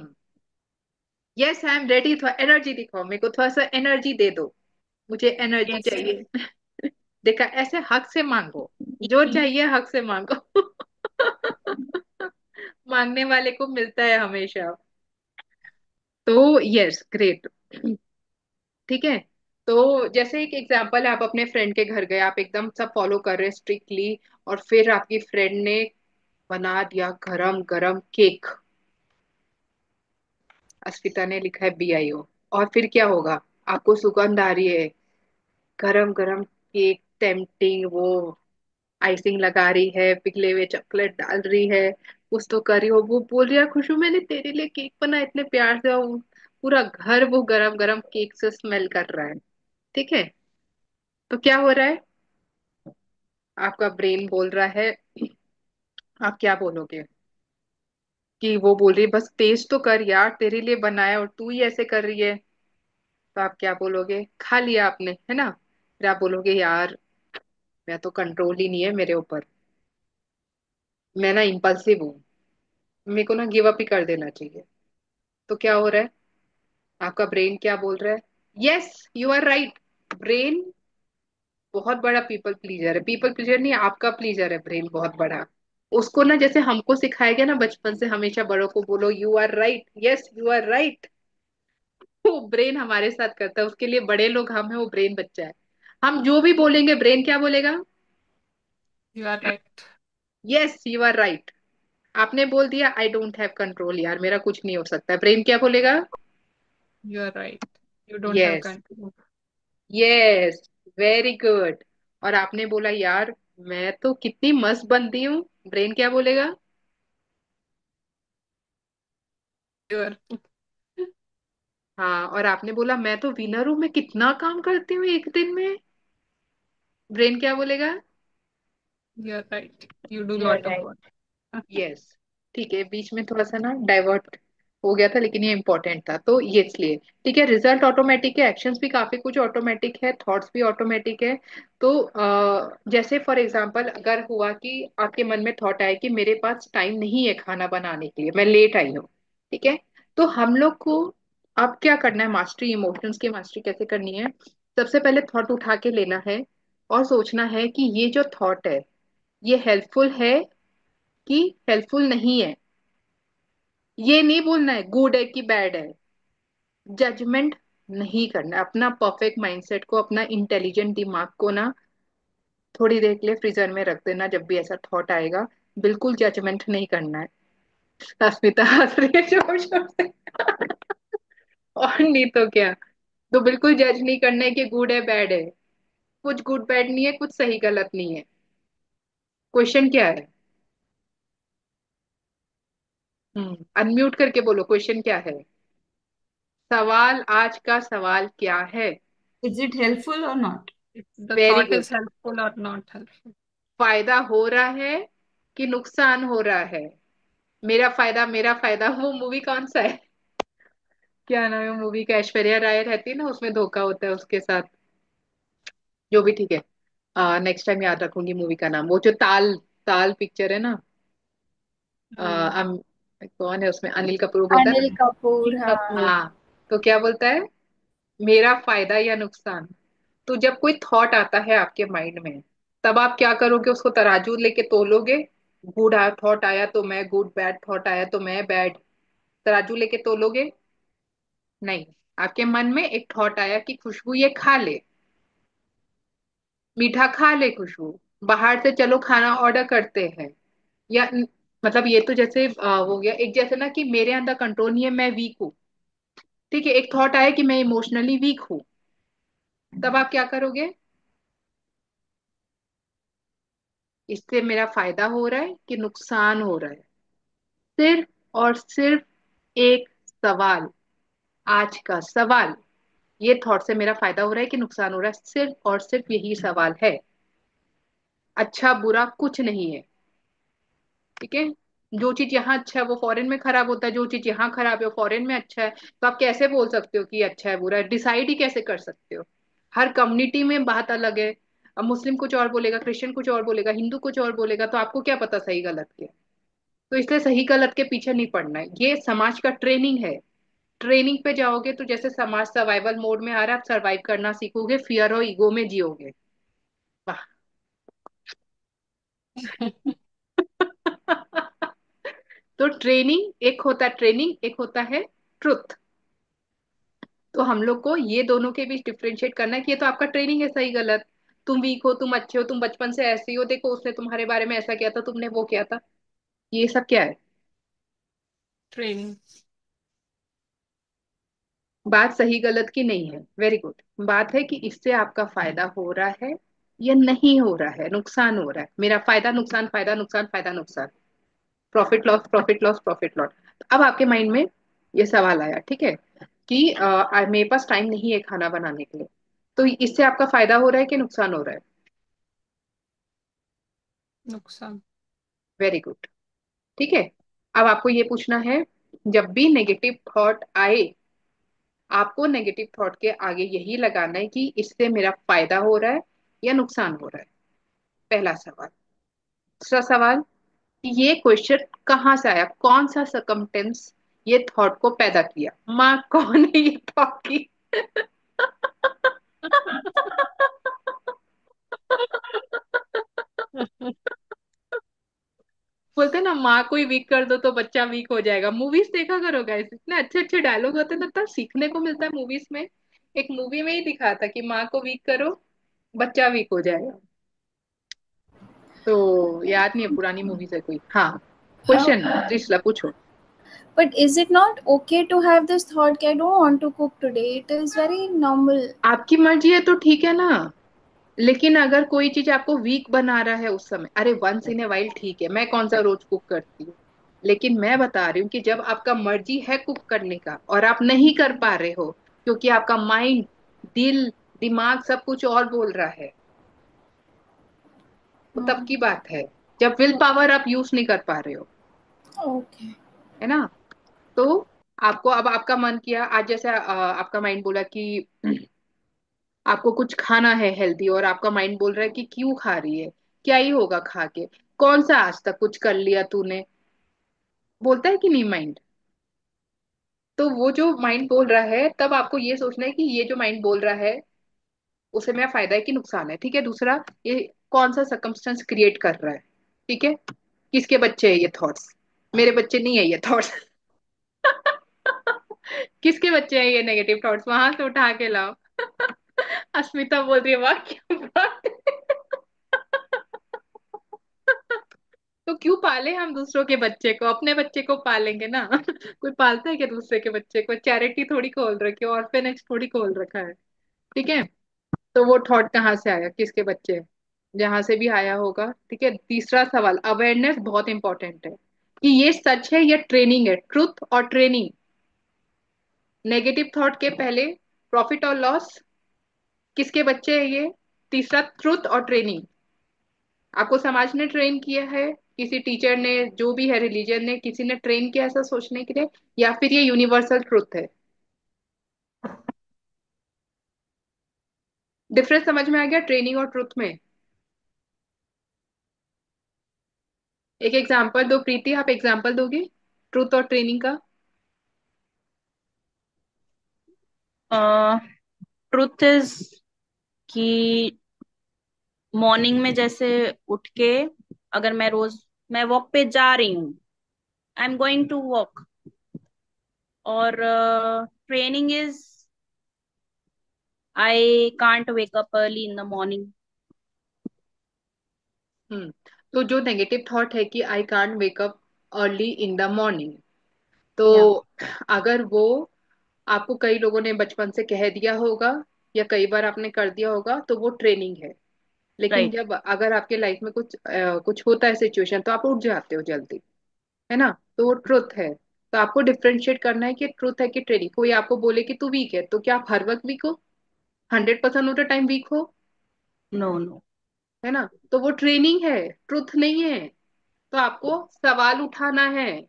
Yes, I am ready, थोड़ा एनर्जी दिखाओ मेरे को, थोड़ा सा एनर्जी दे दो, मुझे एनर्जी यस। चाहिए। देखा, ऐसे हक से मांगो, जो चाहिए हक से मांगो। मांगने वाले को मिलता है हमेशा। तो यस, ग्रेट। ठीक है। तो जैसे एक एग्जांपल है, आप अपने फ्रेंड के घर गए, आप एकदम सब फॉलो कर रहे हैं स्ट्रिक्टली, और फिर आपकी फ्रेंड ने बना दिया गरम गरम केक। अस्मिता ने लिखा है BIO। और फिर क्या होगा? आपको सुगंध आ रही है, गरम गरम केक, टेम्पटिंग, वो आइसिंग लगा रही है, पिघले हुए चॉकलेट डाल रही है, कुछ तो कर रही हो, वो बोल रही है खुशबू मैंने तेरे लिए केक बना इतने प्यार से, और पूरा घर वो गरम गरम केक से स्मेल कर रहा है। ठीक है। तो क्या हो रहा है? आपका ब्रेन बोल रहा है, आप क्या बोलोगे? कि वो बोल रही है बस टेस्ट तो कर यार, तेरे लिए बनाया और तू ही ऐसे कर रही है। तो आप क्या बोलोगे? खा लिया आपने, है ना? फिर आप बोलोगे यार, मैं तो कंट्रोल ही नहीं है मेरे ऊपर, मैं ना इम्पल्सिव हूँ, मेरे को ना गिव अप ही कर देना चाहिए। तो क्या हो रहा है? आपका ब्रेन क्या बोल रहा है? Yes, you are right. Brain बहुत बड़ा पीपल प्लीजर है, पीपल प्लीजर नहीं, आपका प्लीजर है ब्रेन बहुत बड़ा। उसको ना, जैसे हमको सिखाया गया ना बचपन से, हमेशा बड़ों को बोलो you are right, yes you are right. वो ब्रेन हमारे साथ करता है, उसके लिए बड़े लोग हम है, वो ब्रेन बच्चा है। हम जो भी बोलेंगे ब्रेन क्या बोलेगा? You are right. Yes you are right. आपने बोल दिया आई डोंट हैव कंट्रोल, यार मेरा कुछ नहीं हो सकता, ब्रेन क्या बोलेगा? You are right, you don't have yes, control. Yes, very good. और आपने बोला यार मैं तो कितनी मस्त बनती हूँ, ब्रेन क्या बोलेगा? यू आर हाँ। और आपने बोला मैं तो विनर हूँ, मैं कितना काम करती हूँ एक दिन में, ब्रेन क्या बोलेगा? You are right, you do you are lot of right. Work. Yes. ठीक है, बीच में थोड़ा सा ना डाइवर्ट हो गया था, लेकिन ये इंपॉर्टेंट था, तो ये इसलिए। ठीक है, रिजल्ट ऑटोमेटिक है, एक्शंस भी काफी कुछ ऑटोमेटिक है, थॉट्स भी ऑटोमेटिक है। तो जैसे फॉर एग्जांपल अगर हुआ कि आपके मन में थॉट आया कि मेरे पास टाइम नहीं है खाना बनाने के लिए, मैं लेट आई हूँ। ठीक है। तो हम लोग को अब क्या करना है? मास्टरी, इमोशंस की मास्टरी कैसे करनी है? सबसे पहले थॉट उठा के लेना है, और सोचना है कि ये जो थॉट है, ये हेल्पफुल है कि हेल्पफुल नहीं है। ये नहीं बोलना है गुड है कि बैड है, जजमेंट नहीं करना है। अपना परफेक्ट माइंडसेट को, अपना इंटेलिजेंट दिमाग को ना थोड़ी देर के लिए फ्रीजर में रख देना, जब भी ऐसा थॉट आएगा बिल्कुल जजमेंट नहीं करना है। अस्मिता हंस रही है जोर जोर से। और नहीं तो क्या। तो बिल्कुल जज नहीं करना है कि गुड है बैड है, कुछ गुड बैड नहीं है, कुछ सही गलत नहीं है। क्वेश्चन क्या है? अनम्यूट करके बोलो, क्वेश्चन क्या है? सवाल, आज का सवाल क्या है? इज इट हेल्पफुल और not? The very thought good. Is helpful और नॉट हेल्पफुल। फायदा हो रहा है कि नुकसान हो रहा है? मेरा फायदा, वो मूवी कौन सा है? क्या नाम है मूवी का? ऐश्वर्या राय रहती है ना उसमें, धोखा होता है उसके साथ। जो भी, ठीक है, नेक्स्ट टाइम याद रखूंगी मूवी का नाम। वो जो ताल, ताल पिक्चर है ना, आ, कौन है उसमें? अनिल कपूर बोलता है अनिल ना। कपूर, हाँ। कपूर। हाँ। तो क्या बोलता है? मेरा फायदा या नुकसान? तो जब कोई थॉट आता है आपके माइंड में, तब आप क्या करोगे? उसको तराजू लेके तोलोगे? गुड थॉट आया तो मैं गुड, बैड थॉट आया तो मैं बैड, तराजू लेके तोलोगे? नहीं। आपके मन में एक थॉट आया कि खुशबू ये खा ले, मीठा खा ले खुशबू, बाहर से चलो खाना ऑर्डर करते हैं, या मतलब ये तो जैसे हो गया एक, जैसे ना कि मेरे अंदर कंट्रोल नहीं है, मैं वीक हूँ। ठीक है, एक थॉट आया कि मैं इमोशनली वीक हूँ, तब आप क्या करोगे? इससे मेरा फायदा हो रहा है कि नुकसान हो रहा है? सिर्फ और सिर्फ एक सवाल, आज का सवाल, ये थॉट से मेरा फायदा हो रहा है कि नुकसान हो रहा है? सिर्फ और सिर्फ यही सवाल है, अच्छा बुरा कुछ नहीं है। ठीक है। जो चीज यहाँ अच्छा है वो फॉरेन में खराब होता है, जो चीज यहाँ खराब है वो फॉरेन में अच्छा है। तो आप कैसे बोल सकते हो कि ये अच्छा है बुरा है? डिसाइड ही कैसे कर सकते हो? हर कम्युनिटी में बात अलग है। अब मुस्लिम कुछ और बोलेगा, क्रिश्चियन कुछ और बोलेगा, हिंदू कुछ और बोलेगा, तो आपको क्या पता सही गलत क्या? तो इसलिए सही गलत के पीछे नहीं पड़ना है, ये समाज का ट्रेनिंग है। ट्रेनिंग पे जाओगे तो जैसे समाज सर्वाइवल मोड में आ रहा है, आप सर्वाइव करना सीखोगे, फियर और ईगो में जियोगे। वाह। तो ट्रेनिंग एक होता है, ट्रेनिंग एक होता है ट्रुथ। तो हम लोग को ये दोनों के बीच डिफरेंशिएट करना है कि ये तो आपका ट्रेनिंग है, सही गलत। तुम वीक हो, तुम अच्छे हो, तुम बचपन से ऐसे ही हो, देखो उसने तुम्हारे बारे में ऐसा किया था, तुमने वो किया था। ये सब क्या है? ट्रेनिंग। बात सही गलत की नहीं है, वेरी गुड। बात है कि इससे आपका फायदा हो रहा है या नहीं हो रहा है, नुकसान हो रहा है। मेरा फायदा नुकसान, फायदा नुकसान, फायदा नुकसान, profit loss, profit loss, profit loss. अब आपके माइंड में ये सवाल आया, ठीक है, कि मेरे पास टाइम नहीं है खाना बनाने के लिए, तो इससे आपका फायदा हो रहा है कि नुकसान हो रहा है? नुकसान। Very good. ठीक है। अब आपको ये पूछना है, जब भी नेगेटिव थॉट आए, आपको नेगेटिव थॉट के आगे यही लगाना है कि इससे मेरा फायदा हो रहा है या नुकसान हो रहा है। पहला सवाल। दूसरा सवाल, कि ये क्वेश्चन कहाँ से आया, कौन सा सकमटेंस ये थॉट को पैदा किया, माँ कौन है ये थॉट की? बोलते हैं ना, माँ को ही वीक कर दो तो बच्चा वीक हो जाएगा। मूवीज देखा करो गाइस, इतने अच्छे अच्छे डायलॉग होते हैं ना, तब सीखने को मिलता है मूवीज में। एक मूवी में ही दिखा था कि माँ को वीक करो, बच्चा वीक हो जाएगा। तो याद नहीं है, पुरानी मूवीज है कोई। हाँ, Uh, क्वेश्चन जिसला पूछो। but is it not okay to have this thought कि I don't want to cook today? It is very normal. आपकी मर्जी है तो ठीक है ना, लेकिन अगर कोई चीज आपको वीक बना रहा है उस समय, अरे वंस इन ए वाइल ठीक है, मैं कौन सा रोज कुक करती हूँ, लेकिन मैं बता रही हूँ कि जब आपका मर्जी है कुक करने का और आप नहीं कर पा रहे हो क्योंकि आपका माइंड, दिल, दिमाग सब कुछ और बोल रहा है, तो तब की बात है, जब विल पावर आप यूज नहीं कर पा रहे हो, Okay. है ना। तो आपको अब आपका मन किया आज, जैसे आपका माइंड बोला कि आपको कुछ खाना है हेल्दी, और आपका माइंड बोल रहा है कि क्यों खा रही है, क्या ही होगा खा के, कौन सा आज तक कुछ कर लिया तूने, बोलता है कि नहीं माइंड? तो वो जो माइंड बोल रहा है, तब आपको ये सोचना है कि ये जो माइंड बोल रहा है उसे मेरा फायदा है कि नुकसान है। ठीक है। दूसरा, ये कौन सा सर्कमस्टेंस क्रिएट कर रहा है। ठीक है। किसके बच्चे है ये थॉट्स? मेरे बच्चे नहीं है ये थॉट्स। किसके बच्चे हैं ये नेगेटिव थॉट्स? वहां से उठा के लाओ। अस्मिता बोल रही है, वाह क्या बात है। तो क्यों पाले हम दूसरों के बच्चे को, अपने बच्चे को पालेंगे ना। कोई पालता है क्या दूसरे के बच्चे को? चैरिटी थोड़ी खोल रखी है, ऑर्फेनेज थोड़ी खोल रखा है। ठीक है। तो वो थॉट कहाँ से आया, किसके बच्चे हैं? जहां से भी आया होगा। ठीक है। तीसरा सवाल, अवेयरनेस बहुत इंपॉर्टेंट है कि ये सच है या ट्रेनिंग है, ट्रुथ और ट्रेनिंग। नेगेटिव थॉट के पहले प्रॉफिट और लॉस, किसके बच्चे हैं ये? तीसरा, ट्रुथ और ट्रेनिंग। आपको समाज ने ट्रेन किया है, किसी टीचर ने, जो भी है, रिलीजन ने, किसी ने ट्रेन किया ऐसा सोचने के लिए, या फिर ये यूनिवर्सल ट्रुथ है? डिफरेंस समझ में आ गया ट्रेनिंग और ट्रुथ में? एक एग्जांपल दो प्रीति, आप एग्जांपल दोगे ट्रुथ और ट्रेनिंग का? ट्रुथ इज कि मॉर्निंग में जैसे उठ के, अगर मैं वॉक पे जा रही हूँ, I am going to walk. और training is I can't wake up early in the morning. Hmm. तो जो नेगेटिव थॉट है कि I can't wake up early in the morning, तो या अगर वो आपको कई लोगों ने बचपन से कह दिया होगा या कई बार आपने कर दिया होगा तो वो ट्रेनिंग है। लेकिन राइट। जब अगर आपके लाइफ में कुछ होता है सिचुएशन, तो आप उठ जाते हो जल्दी, है ना, तो वो ट्रुथ है। तो आपको डिफ्रेंशिएट करना है कि ट्रुथ है कि ट्रेनिंग। कोई आपको बोले कि तू वीक है, तो क्या आप हर वक्त वीक हो, 100% ऑफ द टाइम वीक हो? No no. है ना, तो वो ट्रेनिंग है, ट्रुथ नहीं है। तो आपको सवाल उठाना है,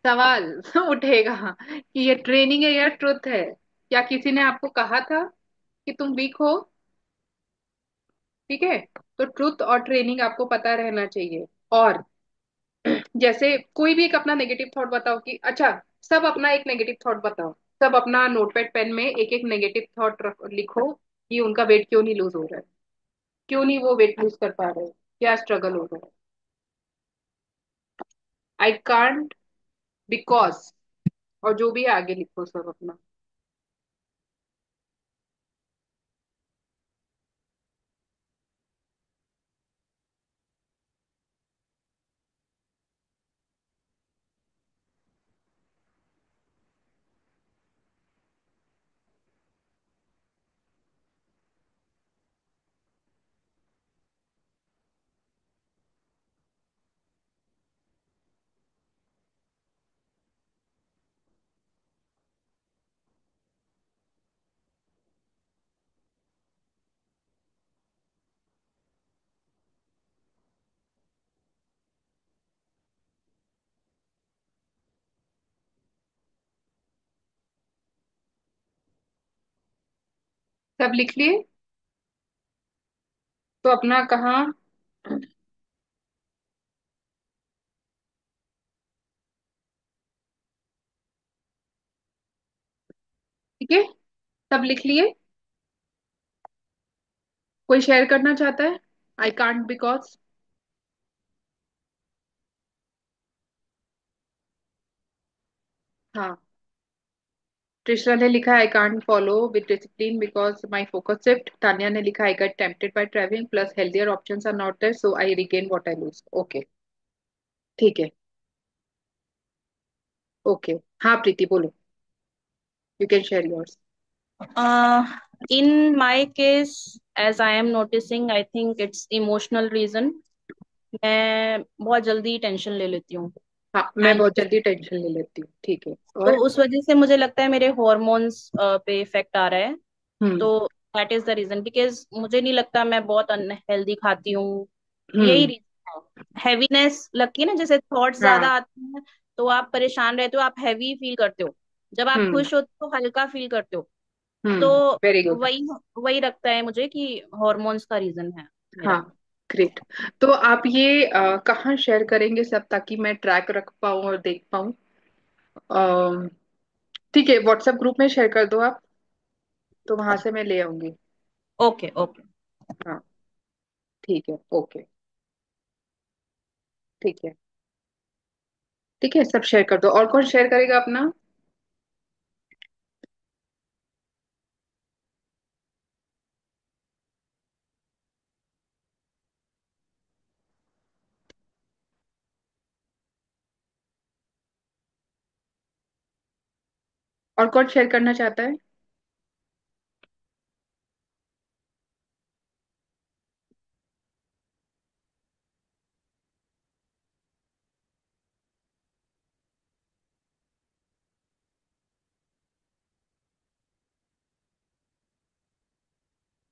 सवाल उठेगा कि ये ट्रेनिंग है या ट्रुथ है। क्या किसी ने आपको कहा था कि तुम वीक हो? ठीक है। तो ट्रुथ और ट्रेनिंग आपको पता रहना चाहिए। और जैसे कोई भी एक अपना नेगेटिव थॉट बताओ कि अच्छा, सब अपना एक नेगेटिव थॉट बताओ। सब अपना नोटपैड पेन में एक एक नेगेटिव थॉट लिखो कि उनका वेट क्यों नहीं लूज हो रहा है, क्यों नहीं वो वेट लूज कर पा रहे, क्या स्ट्रगल हो रहा है। आई कांट बिकॉज, और जो भी है आगे लिखो सब अपना। सब लिख लिए? तो अपना कहाँ, ठीक है, सब लिख लिए? कोई शेयर करना चाहता है? I can't because. हाँ, ट्रिशा ने लिखा I can't follow with discipline because my focus shift. Tania ने लिखा I get tempted by travelling plus healthier options are not there so I regain what I lose. Okay, ठीक है, ओके। हाँ प्रीति बोलो, you can share yours. In my case, as I am noticing, I think it's emotional reason. मैं बहुत जल्दी tension ले लेती हूँ, हाँ, मैं एंड बहुत जल्दी टेंशन ले लेती हूँ, ठीक है। तो और उस वजह से मुझे लगता है मेरे हॉर्मोन्स पे इफेक्ट आ रहा है। हम्म, तो that is the reason, because मुझे नहीं लगता मैं बहुत अनहेल्दी खाती हूँ। यही हम्म, रीजन है। हैवीनेस लगती है ना, जैसे थॉट्स ज्यादा हाँ, आते हैं तो आप परेशान रहते हो, आप हैवी फील करते हो। जब आप हम्म, खुश होते हो तो हल्का फील करते हो। तो वेरी गुड। वही वही लगता है मुझे कि हॉर्मोन्स का रीजन है हाँ, मेरा। ग्रेट। तो आप ये कहाँ शेयर करेंगे सब, ताकि मैं ट्रैक रख पाऊँ और देख पाऊँ? अम, ठीक है, व्हाट्सएप ग्रुप में शेयर कर दो आप, तो वहां से मैं ले आऊंगी। Okay okay. हाँ, ठीक है, ओके, ठीक है, ठीक है, सब शेयर कर दो। और कौन शेयर करेगा अपना? और कौन शेयर करना चाहता है?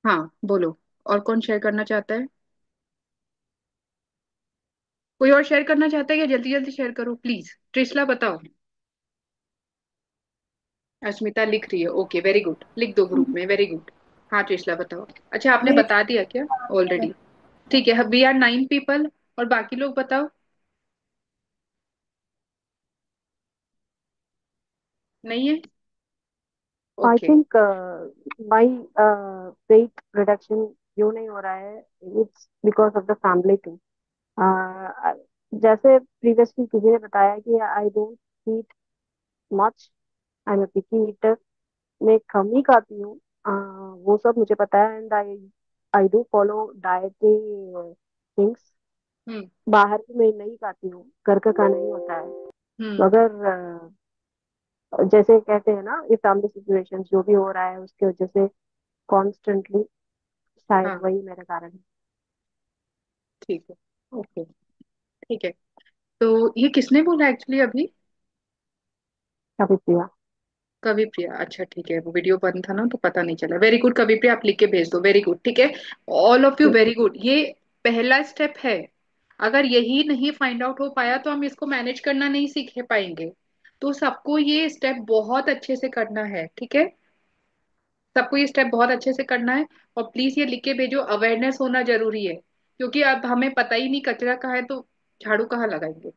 हाँ बोलो, और कौन शेयर करना चाहता है? कोई और शेयर करना चाहता है? या जल्दी जल्दी शेयर करो प्लीज। ट्रिशला बताओ। अस्मिता लिख रही है, ओके वेरी गुड, लिख दो ग्रुप में, वेरी गुड। हाँ ट्रिशला बताओ। अच्छा, आपने मेरे बता दिया क्या ऑलरेडी? ठीक है, वी आर 9 पीपल, और बाकी लोग बताओ। नहीं है? I okay. Think my weight reduction क्यों नहीं हो रहा है, it's because of the family thing. जैसे प्रीवियसली किसी ने बताया कि I don't eat much, I am a picky eater, मैं कम ही खाती हूँ। वो सब मुझे पता है, and I I do follow dietary things. Hmm, बाहर भी मैं नहीं खाती हूँ, घर का खाना ही होता है। हम्म, मगर जैसे कहते हैं ना, ये फैमिली सिचुएशन जो भी हो रहा है उसकी वजह से कॉन्स्टेंटली, शायद हाँ, वही मेरा कारण है। ठीक है, ओके, ठीक है। तो ये किसने बोला एक्चुअली अभी? कभी प्रिया। कवि प्रिया, अच्छा ठीक है, वो वीडियो बंद था ना तो पता नहीं चला। वेरी गुड कवि प्रिया, आप लिख के भेज दो, वेरी गुड, ठीक है। All of you very good. ये पहला स्टेप है। अगर यही नहीं फाइंड आउट हो पाया तो हम इसको मैनेज करना नहीं सीख पाएंगे। तो सबको ये स्टेप बहुत अच्छे से करना है, ठीक है। सबको ये स्टेप बहुत अच्छे से करना है। और प्लीज ये लिख के भेजो, अवेयरनेस होना जरूरी है, क्योंकि अब हमें पता ही नहीं कचरा कहाँ है तो झाड़ू कहाँ लगाएंगे।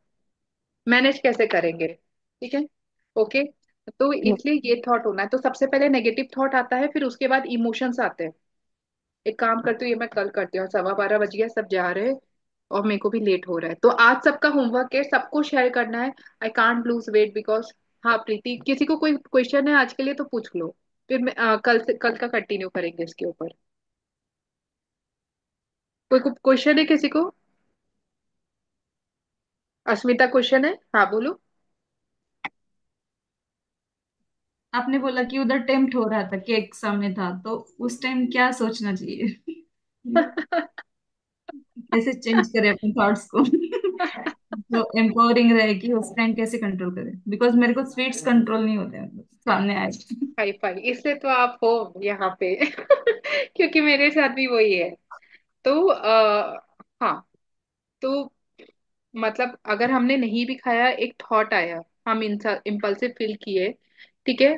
मैनेज कैसे करेंगे, ठीक है। ओके, तो इसलिए ये थॉट होना है। तो सबसे पहले नेगेटिव थॉट आता है, फिर उसके बाद इमोशंस आते हैं। एक काम करती हूँ, ये मैं कल करती हूँ, 12:15 बज गया, सब जा रहे हैं और मेरे को भी लेट हो रहा है। तो आज सबका होमवर्क है, सबको शेयर करना है। I can't lose weight because, हाँ प्रीति, किसी को कोई क्वेश्चन है आज के लिए तो पूछ लो, फिर मैं कल का कंटिन्यू करेंगे इसके ऊपर। कोई क्वेश्चन है किसी को? अस्मिता क्वेश्चन है, हाँ बोलो। आपने बोला कि उधर टेम्प्ट हो रहा था, केक सामने था, तो उस टाइम क्या सोचना चाहिए? कैसे चेंज करें अपने थॉट्स को? जो एम्पावरिंग रहे कि उस टाइम कैसे कंट्रोल करें, बिकॉज मेरे को स्वीट्स कंट्रोल नहीं होते हैं सामने आए। हाई फाई, इसलिए तो आप हो यहाँ पे क्योंकि मेरे साथ भी वही है। तो हाँ, तो मतलब अगर हमने नहीं भी खाया, एक थॉट आया, हम इम्पल्सिव फील किए, ठीक है,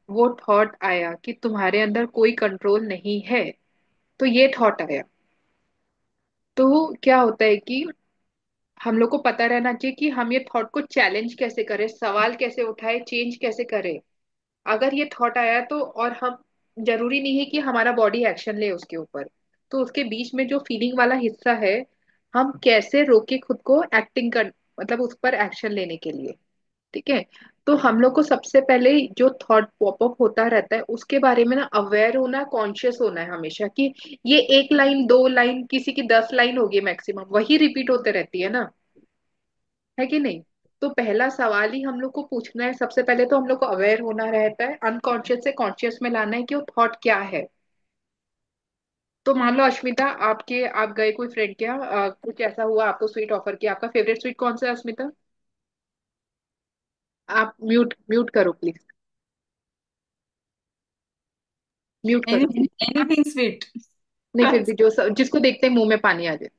वो थॉट आया कि तुम्हारे अंदर कोई कंट्रोल नहीं है, तो ये थॉट आया। तो क्या होता है कि हम लोग को पता रहना चाहिए कि हम ये थॉट को चैलेंज कैसे करें, सवाल कैसे उठाए, चेंज कैसे करें। अगर ये थॉट आया तो, और हम, जरूरी नहीं है कि हमारा बॉडी एक्शन ले उसके ऊपर, तो उसके बीच में जो फीलिंग वाला हिस्सा है, हम कैसे रोके खुद को एक्टिंग कर, मतलब उस पर एक्शन लेने के लिए, ठीक है। तो हम लोग को सबसे पहले जो थॉट पॉपअप होता रहता है उसके बारे में ना अवेयर होना, कॉन्शियस होना है हमेशा, कि ये एक लाइन, दो लाइन, किसी की 10 लाइन होगी मैक्सिमम, वही रिपीट होते रहती है ना, है कि नहीं। तो पहला सवाल ही हम लोग को पूछना है, सबसे पहले तो हम लोग को अवेयर होना रहता है, अनकॉन्शियस से कॉन्शियस में लाना है कि वो थॉट क्या है। तो मान लो अश्मिता, आप गए कोई फ्रेंड क्या, कुछ ऐसा हुआ, आपको स्वीट ऑफर किया, आपका फेवरेट स्वीट कौन सा है अश्मिता? आप म्यूट म्यूट करो प्लीज, म्यूट करो। Anything, anything sweet. नहीं, फिर भी जिसको देखते ही मुंह में पानी आ जाए।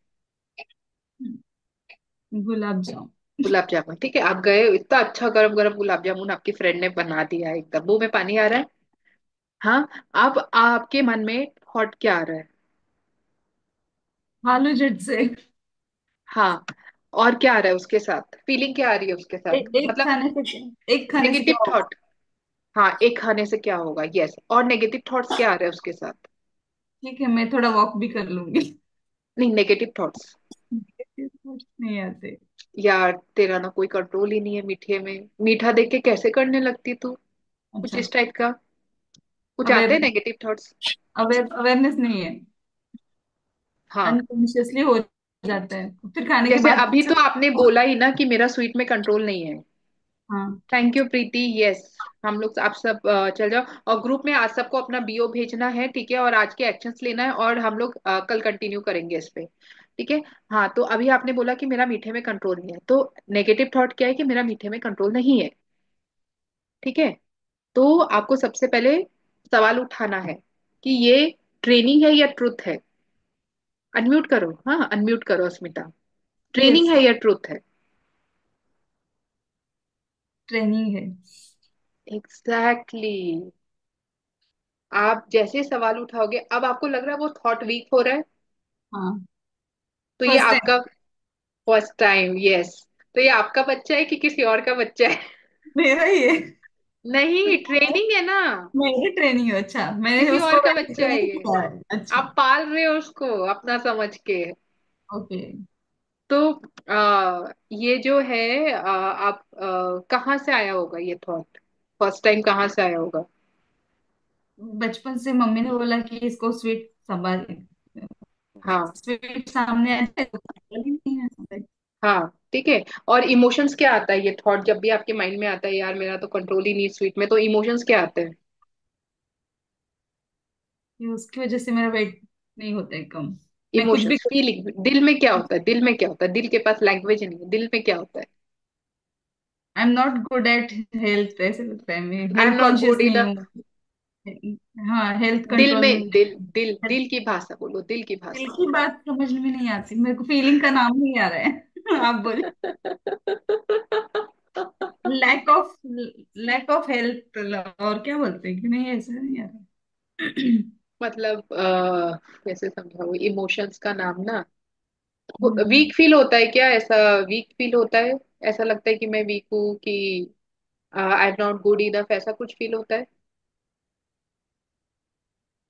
गुलाब जामुन। गुलाब जामुन, ठीक है, आप गए, इतना अच्छा गरम गरम गुलाब जामुन आपकी फ्रेंड ने बना दिया है, एकदम मुंह में पानी आ रहा है। हाँ, अब आपके मन में थॉट क्या आ रहा है? हालो झट से। हाँ, और क्या आ रहा है उसके साथ, फीलिंग क्या आ रही है उसके साथ, एक मतलब खाने से, एक खाने से नेगेटिव क्या होगा? थॉट। हाँ, एक खाने से क्या होगा, यस, और नेगेटिव थॉट्स क्या आ रहे हैं उसके साथ? ठीक है, मैं थोड़ा वॉक भी कर लूंगी। नहीं, नेगेटिव थॉट्स। नहीं आते। यार तेरा ना कोई कंट्रोल ही नहीं है मीठे में, मीठा देख के कैसे करने लगती तू, कुछ अच्छा, इस टाइप का कुछ आते अवेयर, हैं नेगेटिव थॉट्स। अवेयरनेस नहीं है, हाँ, अनकॉन्शियसली हो जाता है फिर खाने के जैसे बाद अभी से। तो आपने बोला ही ना कि मेरा स्वीट में कंट्रोल नहीं है। हाँ। Thank you Preeti, yes. हम लोग, आप सब चल जाओ, और ग्रुप में आज सबको अपना बीओ भेजना है, ठीक है, और आज के एक्शंस लेना है, और हम लोग कल कंटिन्यू करेंगे इस पे, ठीक है। हाँ, तो अभी आपने बोला कि मेरा मीठे में कंट्रोल नहीं है, तो नेगेटिव थॉट क्या है कि मेरा मीठे में कंट्रोल नहीं है, ठीक है। तो आपको सबसे पहले सवाल उठाना है कि ये ट्रेनिंग है या ट्रुथ है। अनम्यूट करो, हाँ अनम्यूट करो अस्मिता। ट्रेनिंग यस, है या ट्रुथ है? ट्रेनिंग है। एग्जैक्टली, आप जैसे सवाल उठाओगे, अब आपको लग रहा है वो थॉट वीक हो रहा है, हाँ, तो ये फर्स्ट टाइम। आपका फर्स्ट टाइम, यस। तो ये आपका बच्चा है कि किसी और का बच्चा है? मेरा ही है। नहीं, ट्रेनिंग है ना, मेरी ट्रेनिग है, अच्छा, मैंने किसी उसको और का बच्चा है ट्रेनिंग ये, किया है, अच्छा। आप पाल रहे हो उसको अपना समझ के। ओके। तो ये जो है, आप कहाँ से आया होगा ये थॉट, फर्स्ट टाइम कहाँ से आया होगा? बचपन से मम्मी ने बोला कि इसको स्वीट संभाल, हाँ, स्वीट सामने आ जाए तो control ही नहीं है। हाँ, ठीक है। और इमोशंस क्या आता है, ये थॉट जब भी आपके माइंड में आता है, यार मेरा तो कंट्रोल ही नहीं स्वीट में, तो इमोशंस क्या आते हैं? कि उसकी वजह से मेरा वेट नहीं होता है कम। मैं कुछ भी, इमोशंस, फीलिंग, दिल में क्या होता है, दिल में क्या होता है, दिल के पास लैंग्वेज नहीं है, दिल में क्या होता है? I am not good at health, ऐसे लगता है, मैं I am health not conscious good in, नहीं हूँ। हाँ, हेल्थ दिल कंट्रोल में में, नहीं दिल है। की भाषा बोलो, दिल की दिल भाषा। की बात समझ में नहीं आती मेरे को, फीलिंग का नाम नहीं आ रहा है। आप बोले, लैक ऑफ हेल्थ, और क्या बोलते हैं कि नहीं, ऐसा नहीं आ रहा। मतलब कैसे समझाओ इमोशंस का नाम ना, हम्म, वीक फील होता है क्या, ऐसा वीक फील होता है? ऐसा लगता है कि मैं वीक हूँ, कि I am not good enough, ऐसा कुछ फील होता है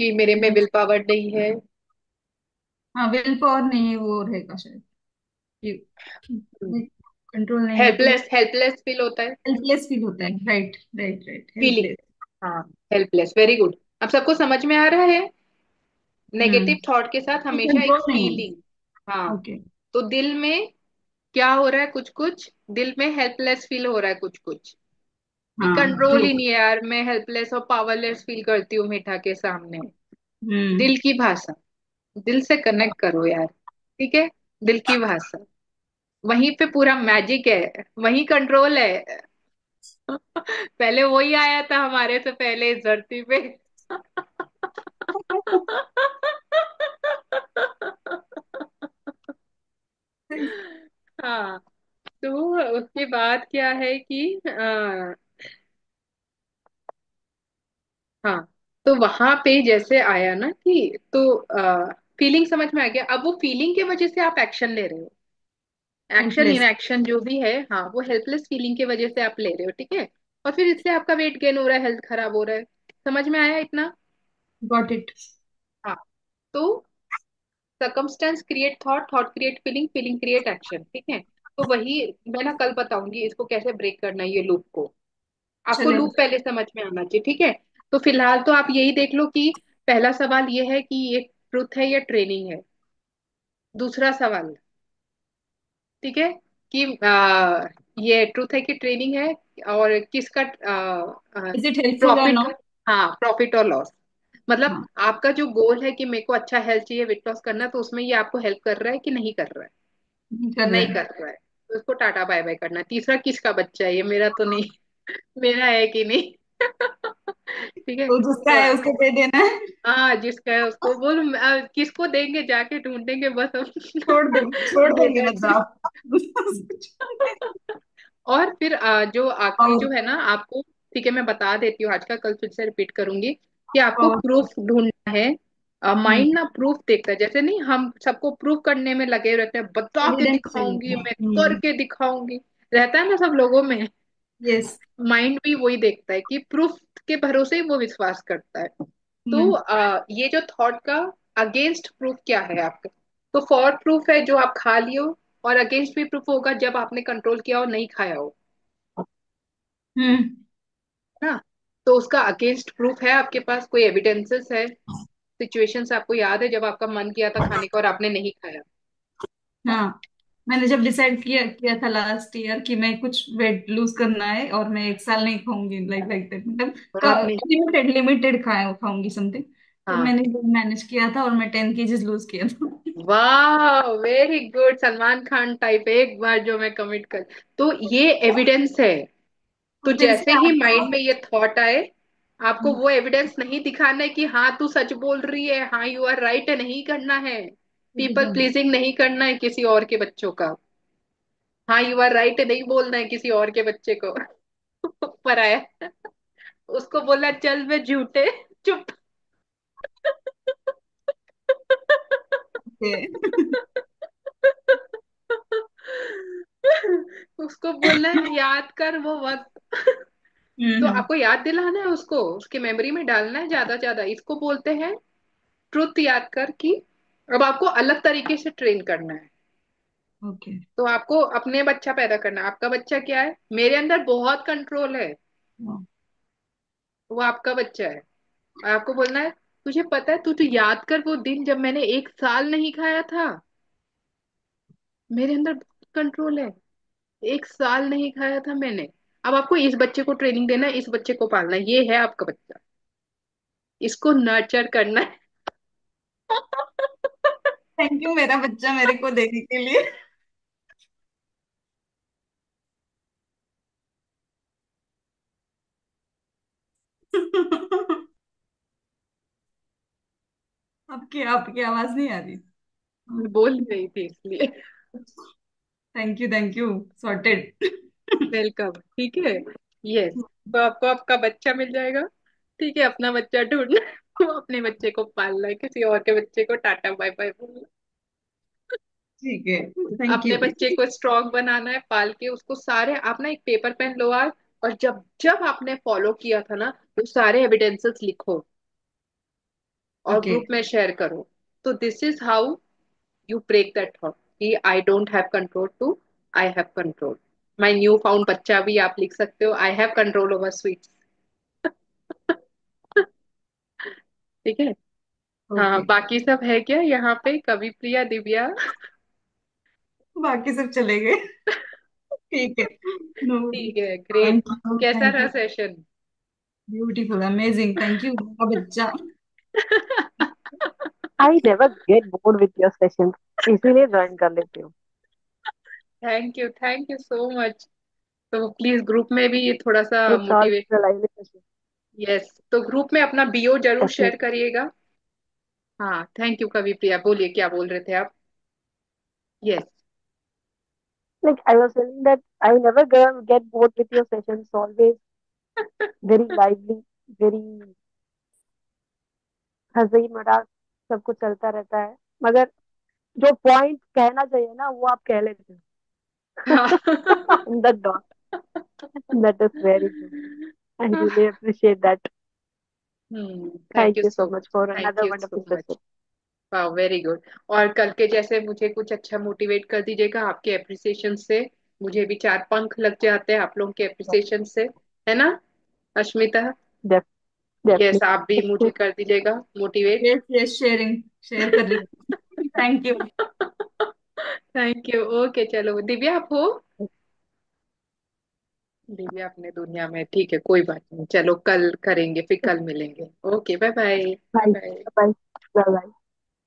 कि मेरे में विल पावर नहीं है? हाँ, विल पावर नहीं है, वो रहेगा शायद, कंट्रोल नहीं है तो हेल्पलेस, हेल्पलेस फील होता है। हेल्पलेस फील होता है। Right, right, right, feeling, helpless. हाँ, हेल्पलेस, वेरी गुड। अब सबको समझ में आ रहा है? नेगेटिव हम्म। थॉट के साथ हमेशा एक कंट्रोल नहीं फीलिंग। है। हाँ। ओके। तो दिल में क्या हो रहा है? कुछ कुछ दिल में हेल्पलेस फील हो रहा है, कुछ कुछ, कि हाँ, कंट्रोल ट्रू। ही नहीं है यार, मैं हेल्पलेस और पावरलेस फील करती हूँ मीठा के सामने। हम्म। दिल की भाषा, दिल से कनेक्ट करो यार, ठीक है? दिल की भाषा, वहीं पे पूरा मैजिक है, वहीं कंट्रोल है। पहले वही आया था हमारे से पहले इस धरती पे। हाँ। तो उसके बाद क्या है कि हाँ, तो वहां पे जैसे आया ना कि, तो फीलिंग समझ में आ गया। अब वो फीलिंग की वजह से आप एक्शन ले रहे हो, एक्शन इन हेल्पलेस। एक्शन जो भी है, हाँ, वो हेल्पलेस फीलिंग की वजह से आप ले रहे हो, ठीक है? और फिर इससे आपका वेट गेन हो रहा है, हेल्थ खराब हो रहा है। समझ में आया इतना? Got it. हाँ। तो circumstance create thought, thought create feeling, feeling create action, ठीक है? तो वही मैं ना कल बताऊंगी इसको कैसे ब्रेक करना है, ये लूप को। आपको चलेगा। लूप पहले समझ में आना चाहिए, ठीक है? तो फिलहाल तो आप यही देख लो कि पहला सवाल ये है कि ये ट्रुथ है या ट्रेनिंग है। दूसरा सवाल, ठीक है, कि ये ट्रुथ है कि ट्रेनिंग है, और किसका इज इट हेल्पफुल और प्रॉफिट, नॉट? हाँ, प्रॉफिट और लॉस। मतलब हाँ, आपका जो गोल है कि मेरे को अच्छा हेल्थ चाहिए, वेट लॉस करना है, तो उसमें ये आपको हेल्प कर रहा है कि नहीं कर रहा है? कर रहा नहीं है। कर रहा है, तो उसको टाटा बाय बाय करना है। तीसरा, किसका बच्चा है ये, मेरा तो नहीं। मेरा है कि नहीं? ठीक है। तो जिसका तो है उसको दे देना है। हाँ, जिसका है उसको बोल, किसको देंगे, जाके ढूंढेंगे बस हम। छोड़ दे देंगे मतलब देंगे। आप। और फिर जो आखिरी जो और है ना आपको, ठीक है, मैं बता देती हूँ आज का, कल फिर से रिपीट करूंगी, कि आपको और प्रूफ ढूंढना है। हम्म, माइंड ना प्रूफ देखता है, जैसे नहीं हम सबको प्रूफ करने में लगे रहते हैं, बता के एविडेंस दिखाऊंगी, चाहिए। मैं हम्म। करके दिखाऊंगी, रहता है ना सब लोगों में। यस। माइंड भी वही देखता है कि प्रूफ के भरोसे ही वो विश्वास करता है। तो हम्म। ये जो थॉट का अगेंस्ट प्रूफ क्या है आपका? तो फॉर प्रूफ है जो आप खा लियो, और अगेंस्ट भी प्रूफ होगा जब आपने कंट्रोल किया और नहीं खाया हो, हम्म। है ना? तो उसका अगेंस्ट प्रूफ है आपके पास, कोई एविडेंसेस है, सिचुएशंस आपको याद है जब आपका मन किया था खाने का और आपने नहीं खाया? हाँ, मैंने जब डिसाइड किया किया था लास्ट ईयर कि मैं कुछ वेट लूज करना है और मैं एक साल नहीं खाऊंगी, लाइक लाइक दैट, और आपने, मतलब लिमिटेड लिमिटेड खाऊंगी समथिंग। फिर हाँ, मैंने मैनेज किया था और मैं 10 केजीज लूज किया था। वाह, very good, Salman Khan type, एक बार जो मैं कमिट कर। तो ये एविडेंस है। तो तो फिर जैसे से ही आप। माइंड में ये थॉट आए, आपको वो एविडेंस नहीं दिखाना है कि हाँ तू सच बोल रही है, हाँ यू आर राइट है, नहीं करना है। पीपल एकदम। प्लीजिंग नहीं करना है किसी और के बच्चों का। हाँ यू आर राइट है नहीं बोलना है किसी और के बच्चे को। पर आया, उसको बोला चल वे झूठे, चुप। ओके। उसको बोलना है याद कर वो वक्त। तो हम्म। आपको याद दिलाना है उसको, उसके मेमोरी में डालना है ज्यादा ज्यादा। इसको बोलते हैं ट्रुथ याद कर, कि अब आपको अलग तरीके से ट्रेन करना है। ओके। तो आपको अपने बच्चा पैदा करना है। आपका बच्चा क्या है? मेरे अंदर बहुत कंट्रोल है, वो आपका बच्चा है। और आपको बोलना है, तुझे पता है, तू याद कर वो दिन जब मैंने एक साल नहीं खाया था, मेरे अंदर बहुत कंट्रोल है, एक साल नहीं खाया था मैंने। अब आपको इस बच्चे को ट्रेनिंग देना है, इस बच्चे को पालना है, ये है आपका बच्चा, इसको नर्चर करना है। थैंक यू मेरा बच्चा मेरे को देने के लिए। आपकी आवाज नहीं आ रही। बोल रही थी इसलिए। Thank you sorted. वेलकम, ठीक है। यस। तो आपको आपका बच्चा मिल जाएगा, ठीक है? अपना बच्चा ढूंढना है, वो अपने बच्चे को पालना है, किसी और के बच्चे को टाटा बाय बाय बोलना। ठीक है, थैंक अपने यू। बच्चे को स्ट्रांग बनाना है, पाल के उसको सारे, आप ना एक पेपर पेन लो आज, और जब जब आपने फॉलो किया था ना, वो सारे एविडेंसेस लिखो और ओके। ग्रुप में शेयर करो। तो this is how you break that thought कि I don't have control to I have control. My new found बच्चा भी आप लिख सकते हो, I have control over sweets. ठीक है। हाँ, ओके, बाकी सब है क्या यहाँ पे, कवि प्रिया, दिव्या? बाकी सब चले गए। ठीक है। नो। ठीक है, ग्रेट। थैंक यू, कैसा थैंक रहा you. Session? Beautiful, amazing, thank you मेरा बच्चा। I never get bored with your sessions, इसीलिए ज्वाइन कर लेती हूँ। Thank you so much. तो प्लीज ग्रुप में भी ये थोड़ा सा it's all motivate. Realisation. Yes, तो ग्रुप में अपना बीओ जरूर शेयर डेफिनेटली। करिएगा। हाँ, थैंक यू कवि प्रिया, बोलिए क्या बोल रहे थे आप? Yes. Like I was telling that I never get bored with your sessions, always very lively, very हंसी मजाक, सब कुछ चलता रहता है। मगर जो पॉइंट कहना चाहिए ना वो आप कह लेते हाँ। हो on the dot. That is very good. I really appreciate that. Thank you thank you so so much, much for thank another you wonderful so session. Much. वाह, वेरी गुड। और कल के जैसे मुझे कुछ अच्छा मोटिवेट कर दीजिएगा आपके अप्रिसिएशन से। मुझे भी चार पंख लग जाते हैं आप लोगों के अप्रिसिएशन से, है ना अश्मिता? यस, आप भी मुझे डेफिनेटली। कर दीजिएगा motivate. Yes yes, sharing, share कर रही हूँ। Thank you. Thank you. Okay, चलो दिव्या आप हो? दिव्या अपने दुनिया में, ठीक है, कोई बात नहीं, चलो कल करेंगे, फिर कल मिलेंगे। Okay, bye bye. Bye bye bye. Bye. Bye.